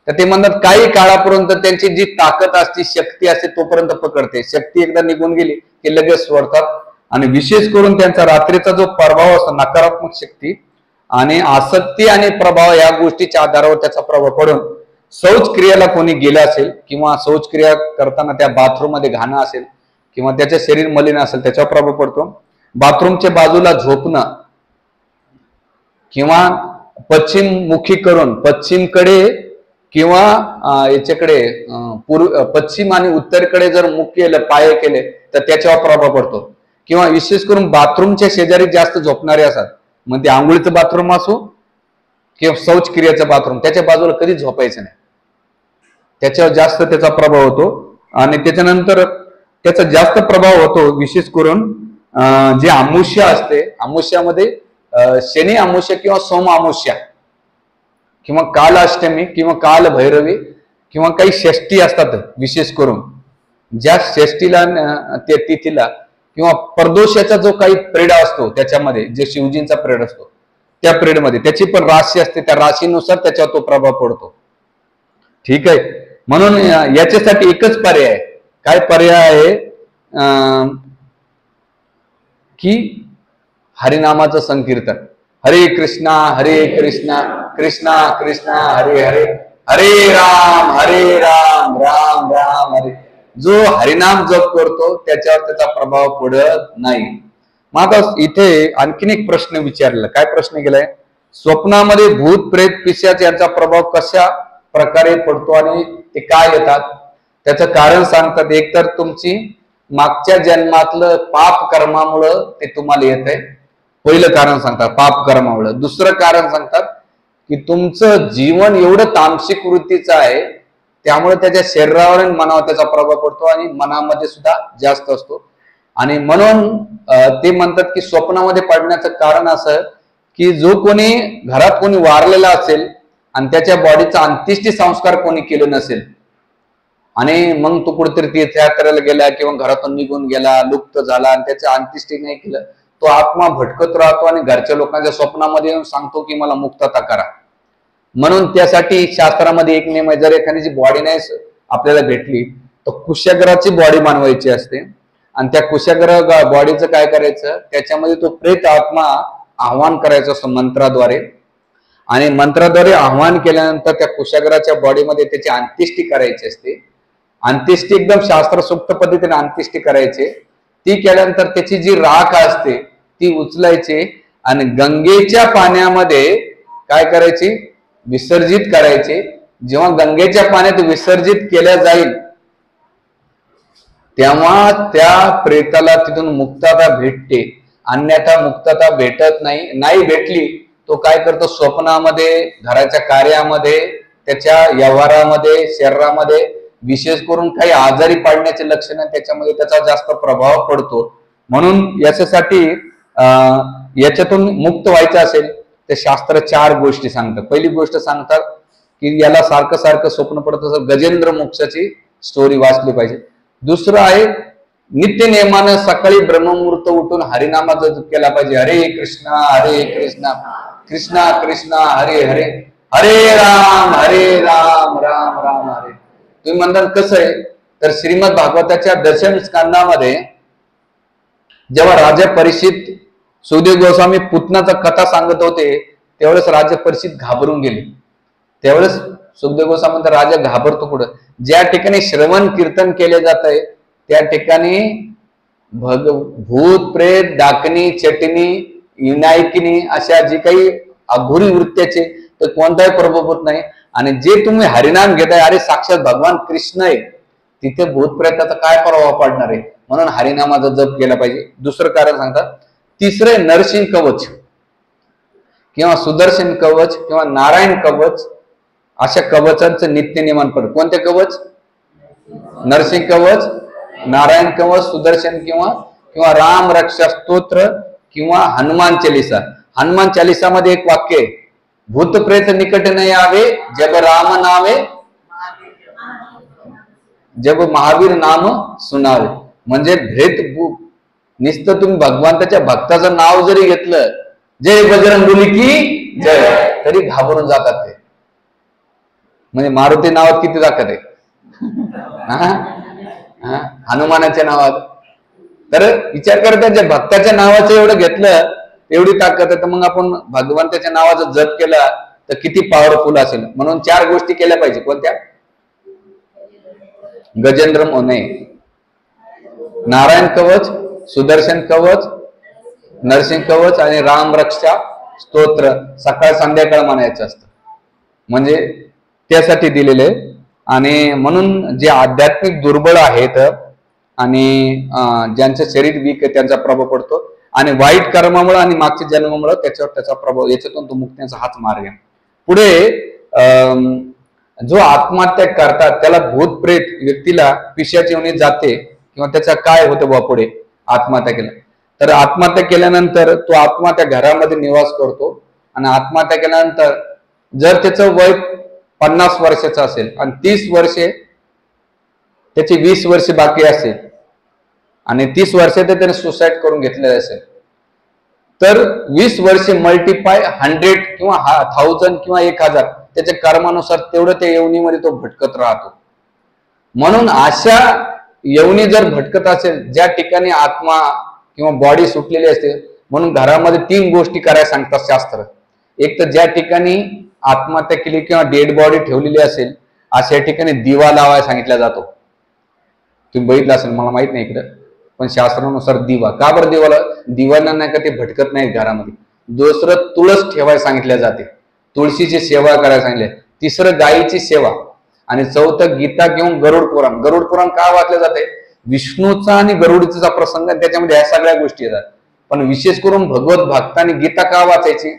तर ते म्हणतात काही काळापर्यंत त्यांची जी ताकद असते, शक्ती असते, तोपर्यंत पकडते. शक्ती एकदा निघून गेली की लगेच सोडतात. आणि विशेष करून त्यांचा रात्रीचा जो प्रभाव असतो, नकारात्मक शक्ती आणि आसक्ती आणि प्रभाव, या गोष्टीच्या आधारावर त्याचा प्रभाव पडून शौच क्रियेला कोणी गेलं असेल किंवा शौच क्रिया करताना त्या बाथरूम मध्ये घाणं असेल किंवा त्याचे शरीर मलिन असेल, त्याच्यावर प्रभाव पडतो. बाथरूमच्या बाजूला झोपणं किंवा पश्चिममुखी करून पश्चिमकडे किंवा याच्याकडे पश्चिम आणि उत्तरेकडे जर मुख केलं, पाय केले, तर त्याच्यावर प्रभाव पडतो. किंवा विशेष करून बाथरूमच्या शेजारी जास्त झोपणारे असतात, मग ते आंघोळीचं बाथरूम असो किंवा शौच क्रियेचं बाथरूम, त्याच्या बाजूला कधी झोपायचं नाही, त्याच्यावर जास्त त्याचा प्रभाव होतो. आणि त्याच्यानंतर त्याचा जास्त प्रभाव होतो विशेष करून जे अमावस्या असते, अमावस्यामध्ये शनी अमावस्या किंवा सोम अमावस्या किंवा काल अष्टमी किंवा काल भैरवी किंवा काही षष्टी असतात, विशेष करून ज्या षष्टीला त्या तिथीला किंवा प्रदोषाचा जो काही प्रेड असतो, त्याच्यामध्ये जे शिवजींचा प्रेड असतो, त्या प्रेड मध्ये त्याची पण राशी असते, त्या राशीनुसार त्याच्यावर तो प्रभाव पडतो. ठीक आहे. म्हणून याच्यासाठी एकच पर्याय आहे. काय पर्याय आहे की हरिनामाचं संकीर्तन. हरे कृष्णा कृष्णा कृष्णा हरे हरे, हरे राम राम राम हरे. जो हरिनाम जप करतो त्याच्यावर त्याचा प्रभाव पडत नाही. मग आता इथे आणखीन एक प्रश्न विचारलेला. काय प्रश्न केलाय? स्वप्नामध्ये भूत प्रेत पिशाच यांचा प्रभाव कशा प्रकारे पडतो आणि ते काय येतात, त्याचं कारण सांगतात. एकतर तुमची मागच्या जन्मातलं पाप कर्मामुळं ते तुम्हाला येत आहे, पहिलं कारण सांगतात, पाप कर्मामुळं. दुसरं कारण सांगतात की तुमचं जीवन एवढं तामसिक वृत्तीचं आहे, त्यामुळे त्याच्या शरीरावर आणि मनावर त्याचा प्रभाव पडतो आणि मनामध्ये सुद्धा जास्त असतो. आणि म्हणून ते म्हणतात की स्वप्नामध्ये पडण्याचं कारण असं की जो कोणी घरात कोणी वारलेला असेल आणि त्याच्या बॉडीचा अंत्येष्टी संस्कार कोणी केले नसेल आणि मग तो कुठेतरी तीर्थयात्रेला गेला किंवा घरातून निघून गेला, लुप्त झाला आणि त्याचं अंत्येष्टी नाही केलं, तो आत्मा भटकत राहतो आणि घरच्या लोकांच्या स्वप्नामध्ये येऊन सांगतो की मला मुक्तता करा. म्हणून त्यासाठी शास्त्रामध्ये एक नियम आहे, जर एखाद्याची बॉडी नाही आपल्याला भेटली तर कुशाग्राची बॉडी बनवायची असते. आणि त्या कुशाग्र बॉडीचं काय करायचं, त्याच्यामध्ये तो प्रेत आत्मा आव्हान करायचं असतं मंत्राद्वारे. आणि मंत्राद्वारे आव्हान केल्यानंतर त्या कुशाग्राच्या बॉडीमध्ये त्याची अंत्येष्टी करायची असते. अंत्येष्टी एकदम शास्त्रसुक्त पद्धतीने अंत्येष्टी करायची. ती केल्यानंतर त्याची जी राख असते ती उचलायची आणि गंगेच्या पाण्यामध्ये काय करायची, विसर्जित करायचे. जेव्हा गंगेच्या पाण्यात विसर्जित केल्या जाईल तेव्हा त्या प्रेताला तिथून मुक्तता भेटते, अन्यथा मुक्तता भेटत नाही. नाही भेटली तो काय करतो, स्वप्नामध्ये, घराच्या कार्यामध्ये, त्याच्या व्यवहारामध्ये, शरीरामध्ये विशेष करून काही आजारी पडण्याचे लक्षण त्याच्यामध्ये त्याचा जास्त प्रभाव पडतो. म्हणून याच्यासाठी याच्यातून मुक्त व्हायचं असेल तर शास्त्र 4 गोष्टी सांगतात. पहिली गोष्ट सांगतात की याला सारखं सारखं स्वप्न पडत असेल, गजेंद्र मोक्षाची स्टोरी वाचली पाहिजे. दुसरं आहे नित्य नेमानं सकाळी ब्रह्ममुहूर्त उठून हरिनामाचा जप केला पाहिजे. हरे कृष्णा कृष्णा कृष्णा हरे हरे, हरे राम राम राम हरे. तुम्ही म्हणता कसं आहे, तर श्रीमद भागवताच्या दशम स्कंदामध्ये जेव्हा राजा परीक्षित सुखदेव गोस्वामी पुतनाचा कथा सांगत होते त्यावेळेस राजा परीक्षित घाबरून गेले. त्यावेळेस सुखदेव गोस्वामी म्हणतात राजा घाबरतो कुठं, ज्या ठिकाणी श्रवण कीर्तन केले जात आहे त्या ठिकाणी भूत प्रेत, डाकणी, चटणी, विनायकिनी अशा जे काही अघोरी वृत्त्याचे तर कोणताही प्रभाव नाही. आणि जे तुम्ही हरिनाम घेताय, अरे साक्षात भगवान कृष्ण आहे, तिथे भूत प्रेताचा काय प्रभाव पडणार आहे. म्हणून हरिनामाचा जप केला पाहिजे. दुसरं कारण सांगतात. तिसरे नरसिंह कवच किंवा सुदर्शन कवच किंवा नारायण कवच अशा कवचांचं नित्य नियमन पड. कोणते कवच? नरसिंह कवच, नारायण कवच, सुदर्शन किंवा राम रक्षा स्तोत्र किंवा हनुमान चालीसा. हनुमान चालीसामध्ये एक वाक्य आहे, भूत प्रेत निकट नाही आवे जब राम नावे, जब महावीर नाम सुनावे. म्हणजे नुसतं तुम्ही भगवंताच्या भक्ताचं नाव जरी घेतलं, जय बजरंगबली की जय, तरी घाबरून जातात ते. म्हणजे मारुती नावात किती ताकद आहे हनुमानाच्या नावात. तर विचार करता ज्या भक्ताच्या नावाचं एवढं घेतलं एवढी ताकद आहे, तर मग आपण भगवंताच्या नावाचा जप केला तर किती पॉवरफुल असेल. म्हणून 4 गोष्टी केल्या पाहिजे. कोणत्या? गजेंद्र मोने, नारायण कवच, सुदर्शन कवच, नरसिंह कवच आणि राम रक्षा स्तोत्र सकाळ संध्याकाळ म्हणायचं असतं. म्हणजे त्यासाठी दिलेले. आणि म्हणून जे आध्यात्मिक दुर्बळ आहेत आणि ज्यांचं शरीर वीक आहे त्यांचा प्रभाव पडतो, आणि वाईट कर्मामुळे आणि मागच्या जन्मामुळे त्याच्यावर त्याचा प्रभाव, याच्यातून तो मुक्तीचा हाच मार्ग आहे. पुढे जो आत्महत्या करतात त्याला भूत प्रेत व्यक्तीला पिशाची योनी जाते किंवा त्याचा काय होतं बा पुढे आत्महत्या केला तर, आत्महत्या केल्यानंतर तो आत्मा त्या घरामध्ये निवास करतो. आणि आत्महत्या केल्यानंतर जर त्याचं वय 50 वर्षाचं असेल आणि 30 वर्षे त्याची 20 वर्षे बाकी असेल आणि 30 वर्षात त्याने सुसाईड करून घेतलेलं असेल, तर 20 वर्षे मल्टिपाय 100 किंवा 1000 किंवा 1000 त्याच्या कर्मानुसार तेवढं त्या योनीमध्ये तो भटकत राहतो. म्हणून अशा योनी जर भटकत असेल ज्या ठिकाणी आत्मा किंवा बॉडी सुटलेली असते, म्हणून घरामध्ये 3 गोष्टी करायला सांगतात शास्त्र. एक तर ज्या ठिकाणी आत्महत्या केली किंवा डेड बॉडी ठेवलेली असेल अशा ठिकाणी दिवा लावायला सांगितला जातो. तुम्ही बघितलं असेल, मला माहित नाही इकडं, पण शास्त्रानुसार दिवा. का बरं दिवाला? दिवाना नाही का ते भटकत नाहीत घरामध्ये. दुसरं तुळस ठेवायला सांगितल्या जाते, तुळशीची सेवा करायला सांगितले. तिसरं गायीची सेवा. आणि चौथं गीता किंवा गरुड पुराण. गरुड पुराण का वाचले जाते? विष्णूचा आणि गरुडीचा प्रसंग त्याच्यामध्ये ह्या सगळ्या गोष्टी येतात. पण विशेष करून भगवत भक्तांनी गीता का वाचायची?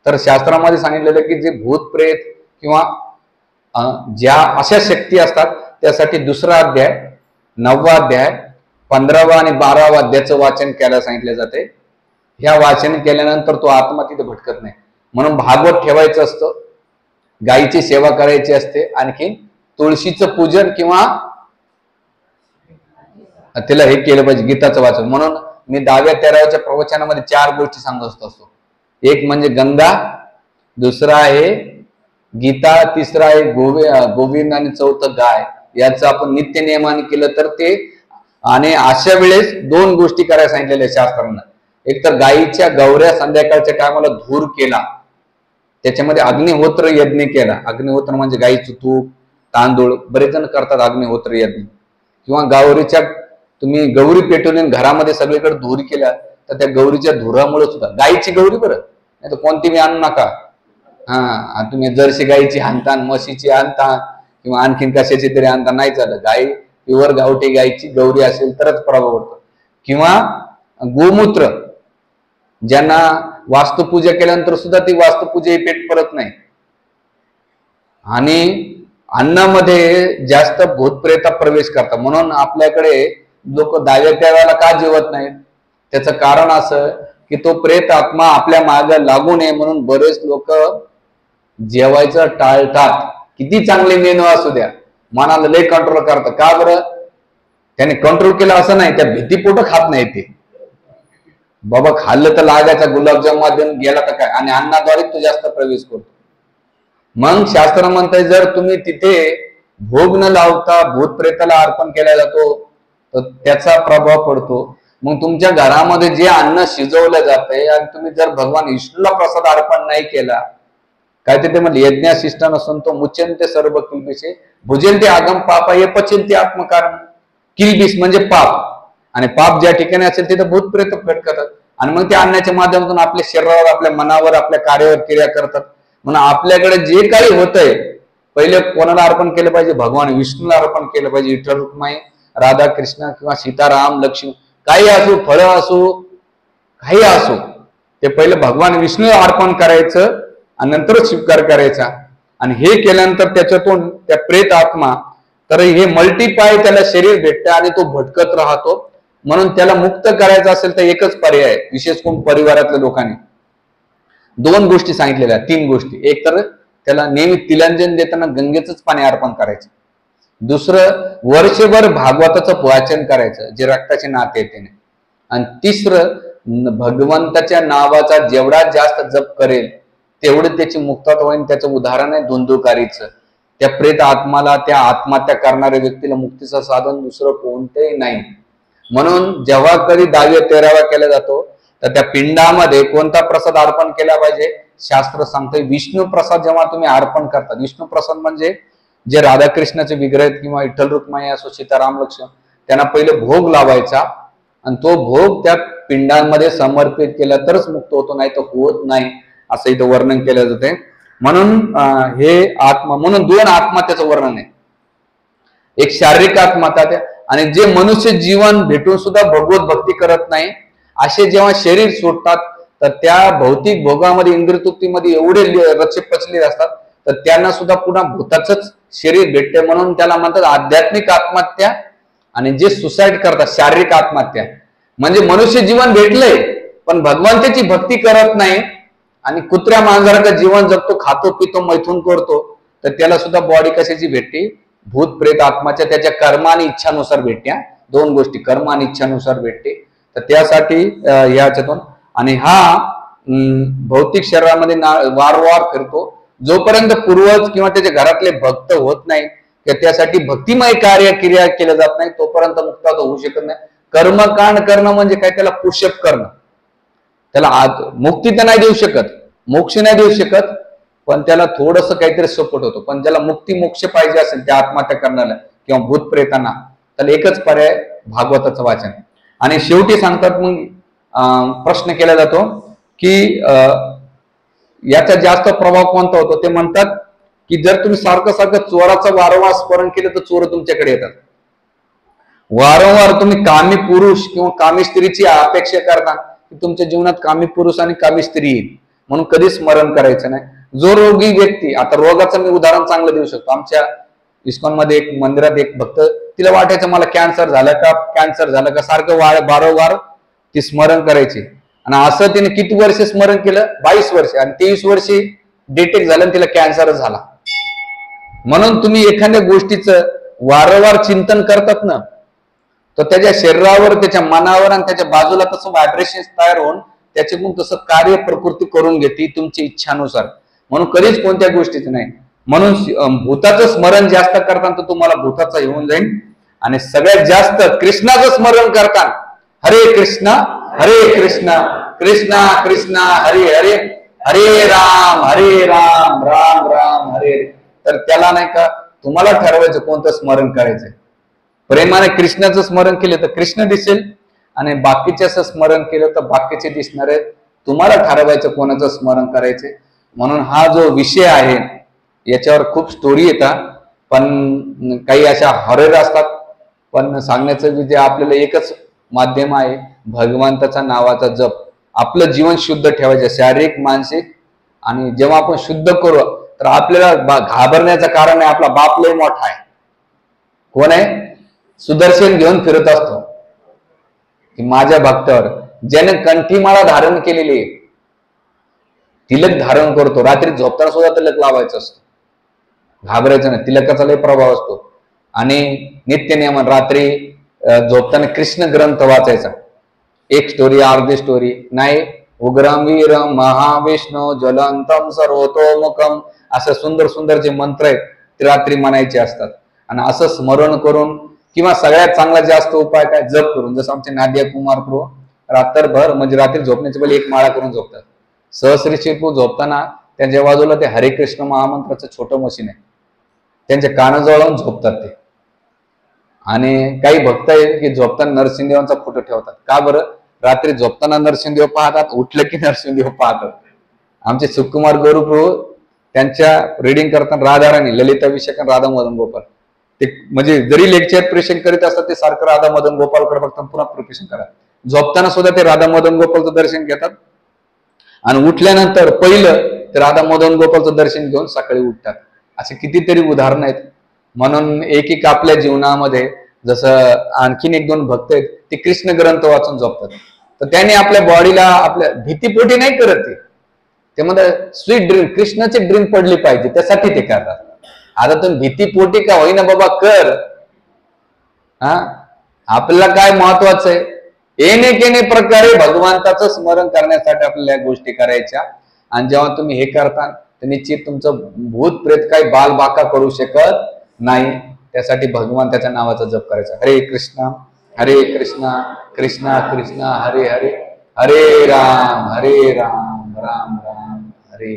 तर शास्त्रामध्ये सांगितलेलं की जे भूत प्रेत किंवा ज्या अशा शक्ती असतात त्यासाठी 2रा अध्याय, 9वा अध्याय, 15वा आणि 12वा अध्यायाचं वाचन करायला सांगितले जाते. ह्या वाचन केल्यानंतर तो आत्मा तिथे भटकत नाही. म्हणून भागवत ठेवायचं असतं, गायीची सेवा करायची असते, आणखी तुळशीचं पूजन किंवा तिला हे केलं पाहिजे, गीताचं वाचन. म्हणून मी 10व्या 13व्या प्रवचनामध्ये 4 गोष्टी सांगत असतो. एक म्हणजे गंगा, दुसरा आहे गीता, तिसरा आहे गोविंद आणि चौथं गाय. याचं आपण नित्य नियमाने केलं तर ते. आणि अशा वेळेस 2 गोष्टी करायला सांगितलेल्या शास्त्रांना. एक तर गायीच्या गौऱ्या संध्याकाळच्या टायमाला धूर केला, त्याच्यामध्ये अग्निहोत्र यज्ञ केला. अग्निहोत्र म्हणजे गायीचं तूप, तांदूळ, बरेच जण करतात अग्निहोत्र यज्ञ. किंवा गौरीच्या तुम्ही गौरी पेटवून घरामध्ये सगळीकडे धूर केला तर त्या गौरीच्या धुरामुळे सुद्धा, गायीची गौरी बरं, नाही तर कोणती बी आणू नका. तुम्ही जर्सी गायीची आणता, म्हशीची आणता किंवा आणखीन कशाची तरी आणता, नाही चालत. गायी प्युअर गावठी गायची गौरी असेल तरच प्रभाव पडतो. किंवा गोमूत्र, ज्यांना वास्तुपूजा केल्यानंतर सुद्धा ती वास्तुपूजा इफेक्ट पडत नाही. आणि अन्नामध्ये जास्त भूतप्रेत प्रवेश करतात, म्हणून आपल्याकडे लोक दहाव्या तेराव्याला का जेवत नाहीत? त्याचं कारण असं की तो प्रेत आत्मा आपल्या मागे लागू नये म्हणून बरेच लोक जेवायचं टाळतात. किती चांगले मेनू असू द्या, मनाला लय कंट्रोल करतात. का बरं? त्याने कंट्रोल केलं असं नाही, त्या भीतीपोटं खात नाही ते. बाबा खाल्लं तर लागायचा, गुलाबजाम देऊन गेला तर काय, आणि अन्नाद्वारे तो जास्त प्रवेश करतो. मग शास्त्र म्हणतंय जर तुम्ही तिथे भोग न लावता भूतप्रेताला अर्पण केला जातो तर त्याचा प्रभाव पडतो. मग तुमच्या घरामध्ये जे अन्न शिजवलं जातंय आणि तुम्ही जर भगवान विष्णूला प्रसाद अर्पण नाही केला, काय ते म्हणजे यज्ञशिष्ट नसून तो मुच्यंते सर्व किल्बिसे भुजंते आगम पापा हे पचिंते आत्मकारण. किल्बिस म्हणजे पाप, आणि पाप ज्या ठिकाणी असेल तिथे भूतप्रेत भटकतात आणि मग त्या अन्नाच्या माध्यमातून आपल्या शरीरावर, आपल्या मनावर, आपल्या कार्यावर क्रिया करतात. म्हणून आपल्याकडे जे काही होतंय पहिले कोणाला अर्पण केलं पाहिजे? भगवान विष्णूला अर्पण केलं पाहिजे. विठ्ठल रुक्माई, राधा कृष्ण किंवा सीताराम लक्ष्मी काही असो, फळं असो, काही असो, ते पहिले भगवान विष्णूला अर्पण करायचं आणि नंतरच स्वीकार करायचा. आणि हे केल्यानंतर त्याच्यातून त्या प्रेत आत्मा, तर हे मल्टीपाय त्याला शरीर भेटतं आणि तो भटकत राहतो. म्हणून त्याला मुक्त करायचं असेल तर एकच पर्याय आहे, विशेष करून परिवारातल्या लोकांनी 2 गोष्टी सांगितलेल्या, 3 गोष्टी. एक तर त्याला नेहमी तिलांजन देताना गंगेचंच पाणी अर्पण करायचं. दुसरं, वर्षभर भागवताचं वाचन करायचं, जे रक्ताचे नाते येते. आणि तिसरं, भगवंताच्या नावाचा जेवढा जास्त जप करेल तेवढं त्याची मुक्तता होईल. त्याचं उदाहरण आहे धुंदुकारीचं. त्या प्रेत आत्माला, त्या आत्महत्या करणाऱ्या व्यक्तीला मुक्तीचं साधन दुसरं कोणतंही नाही. म्हणून जेव्हा कधी 10व्या 13व्या केला जातो तर त्या पिंडामध्ये कोणता प्रसाद अर्पण केला पाहिजे? शास्त्र सांगतंय विष्णू प्रसाद जेव्हा तुम्ही अर्पण करता, विष्णू प्रसाद म्हणजे जे राधाकृष्णाचे विग्रह आहेत किंवा विठ्ठल रुक्माई असो, सीताराम लक्ष्मण, त्यांना पहिले भोग लावायचा आणि तो भोग त्या पिंडांमध्ये समर्पित केला तरच मुक्त होतो, नाही तर होत नाही, असं इथं वर्णन केलं जाते. म्हणून हे आत्मा, म्हणून 2 आत्महत्याचं वर्णन आहे. एक शारीरिक आत्महत्या, आणि जे मनुष्य जीवन भेटून सुद्धा भगवत भक्ती करत नाही असे जेव्हा शरीर सोडतात तर त्या भौतिक भोगामध्ये, इंद्रियतृप्तीमध्ये एवढे रचे पचलेले असतात तर त्यांना सुद्धा पुन्हा भूताचंच शरीर भेटते. म्हणून त्याला म्हणतात आध्यात्मिक आत्महत्या. आणि जे सुसाईड करतात, शारीरिक आत्महत्या, म्हणजे मनुष्य जीवन भेटलंय पण भगवंताची भक्ती करत नाही आणि कुत्र्या मांजराचं जीवन जगतो, खातो पितो, मैथून करतो, तर त्याला सुद्धा बॉडी कशाची भेटते? भूत प्रेत आत्माच्या, त्याच्या कर्म आणि इच्छानुसार भेटते. 2 गोष्टी, कर्म आणि इच्छानुसार भेटते. तर त्यासाठी याच्यातून, आणि हा भौतिक शरीरामध्ये वारंवार फिरतो. जोपर्यंत पूर्वज किंवा त्याच्या घरातले भक्त होत नाही किंवा त्यासाठी भक्तिमय कार्य क्रिया केलं जात नाही तोपर्यंत मुक्ता होऊ शकत नाही. कर्मकांड करणं म्हणजे काय? त्याला पुषप करणं. त्याला मुक्ती तर नाही देऊ शकत, मोक्ष नाही देऊ शकत, पण त्याला थोडस काहीतरी सपोर्ट होतो. पण ज्याला मुक्ती मोक्ष पाहिजे असेल त्या आत्महत्या करण्याला किंवा भूत प्रेतांना, तर एकच पर्याय भागवताचं वाचन. आणि शेवटी सांगतात, मग प्रश्न केला जातो की याचा जास्त प्रभाव कोणता होतो? ते म्हणतात की जर तुम्ही सारखं सारखं चोराचं वारंवार स्मरण केलं तर चोर तुमच्याकडे येतात. वारंवार तुम्ही कामी पुरुष किंवा कामी स्त्रीची अपेक्षा करता की तुमच्या जीवनात कामी पुरुष आणि कामी स्त्री येईल, म्हणून कधीच स्मरण करायचं नाही. जो रोगी व्यक्ती, आता रोगाचं मी उदाहरण चांगलं देऊ शकतो. आमच्या इस्कॉन मध्ये एक मंदिरात एक भक्त, तिला वाटायचं मला कॅन्सर झालं का, कॅन्सर झालं का, सारखं वारंवार ती स्मरण करायची. आणि असं तिने किती वर्ष स्मरण केलं? 22 वर्ष. आणि 23 वर्षी डिटेक्ट झालं आणि तिला कॅन्सर झाला. म्हणून तुम्ही एखाद्या गोष्टीचं वारंवार चिंतन करतात ना, तर त्याच्या शरीरावर, त्याच्या मनावर आणि त्याच्या बाजूला तसं व्हायब्रेशन तयार होऊन त्याच्याकडून तसं कार्य प्रकृती करून घेते तुमच्या इच्छानुसार. म्हणून कधीच कोणत्या गोष्टीचं नाही. म्हणून भूताचं स्मरण जास्त करताना तर तुम्हाला भूताचा येऊन जाईल. आणि सगळ्यात जास्त कृष्णाचं स्मरण करता, हरे कृष्णा कृष्णा कृष्णा हरे हरे, हरे राम राम राम हरे. तर त्याला नाही का तुम्हाला ठरवायचं कोणतं स्मरण करायचंय. प्रेमाने कृष्णाचं स्मरण केलं तर कृष्ण दिसेल आणि बाकीच्याच स्मरण केलं तर बाकीचे दिसणार आहेत. तुम्हाला ठरवायचं कोणाचं स्मरण करायचे. म्हणून हा जो विषय आहे याच्यावर खूप स्टोरी येतात, पण काही अशा हॉरर असतात, पण सांगण्याचं जे आपल्याला एकच माध्यम आहे, भगवंताच्या नावाचा जप. आपलं जीवन शुद्ध ठेवायचं, शारीरिक मानसिक. आणि जेव्हा आपण शुद्ध करू तर आपल्याला घाबरण्याचं कारण आहे, आपला बाप लय मोठा आहे. कोण आहे? सुदर्शन घेऊन फिरत असतो की माझ्या भक्तावर, ज्याने कंठीमाळा धारण केलेली आहे, तिलक धारण करतो, रात्री झोपताना सुद्धा तिलक लावायचं असतं. घाबरायचं नाही, तिलकाचा लय प्रभाव असतो. आणि नित्य नियमन रात्री झोपताना कृष्ण ग्रंथ वाचायचा. एक स्टोरी, अर्धी स्टोरी नाही. उग्रम वीरम महाविष्णू ज्वलंतम सर्वतोमुखम, असं सुंदर सुंदर जे मंत्र आहेत ते रात्री म्हणायचे असतात. आणि असं स्मरण करून, किंवा सगळ्यात चांगला जास्त उपाय काय, जप करून. जसं आमचे नादिया कुमार प्रभू रात्रभर म्हणजे रात्री झोपण्याच्या पहिले एक माळा करून झोपतात. सहस्री शिरपू झोपताना त्यांच्या बाजूला ते हरे कृष्ण महामंत्राचं छोटं मशीन आहे, त्यांच्या कानाजवळ झोपतात ते. आणि काही भक्त आहेत की झोपताना नरसिंहदेवांचा फोटो ठेवतात. का बरं? रात्री झोपताना नरसिंहदेव पाहतात, उठलं की नरसिंहदेव पाहतात. आमचे सुकुमार गौरप्रभू त्यांच्या रिडिंग करताना राधाराणी, ललिताभिषेक आणि राधा मदन गोपाल, ते म्हणजे जरी लेक्चर प्रेषण करीत असतात ते सारखं राधा मदन गोपालकडे बघतात, पुन्हा प्रिपरेशन करा. झोपताना सुद्धा ते राधा मदन गोपालचं दर्शन घेतात. आणि उठल्यानंतर पहिलं ते राधा मदन गोपालचं दर्शन घेऊन सकाळी उठतात. असे कितीतरी उदाहरण आहेत. म्हणून एक आपल्या जीवनामध्ये, जसं आणखीन एक दोन भक्त आहेत ते कृष्ण ग्रंथ वाचून झोपतात. तर त्याने आपल्या बॉडीला, आपल्या भीतीपोटी नाही करत ते मध्ये स्वीट ड्रीम, कृष्णाची ड्रीम पडली पाहिजे त्यासाठी ते करतात. आता तुम्ही भीतीपोटी का होईना बाबा कर. आपल्याला काय महत्वाचं आहे, येणे केणे प्रकारे भगवंताचं स्मरण करण्यासाठी आपल्याला या गोष्टी करायच्या. आणि जेव्हा तुम्ही हे करता तर निश्चित तुमचं भूत प्रेत काही बालबाका करू शकत नाही. त्यासाठी भगवंताच्या नावाचा जप करायचा. हरे कृष्णा कृष्णा कृष्णा हरे हरे, हरे राम राम राम हरे.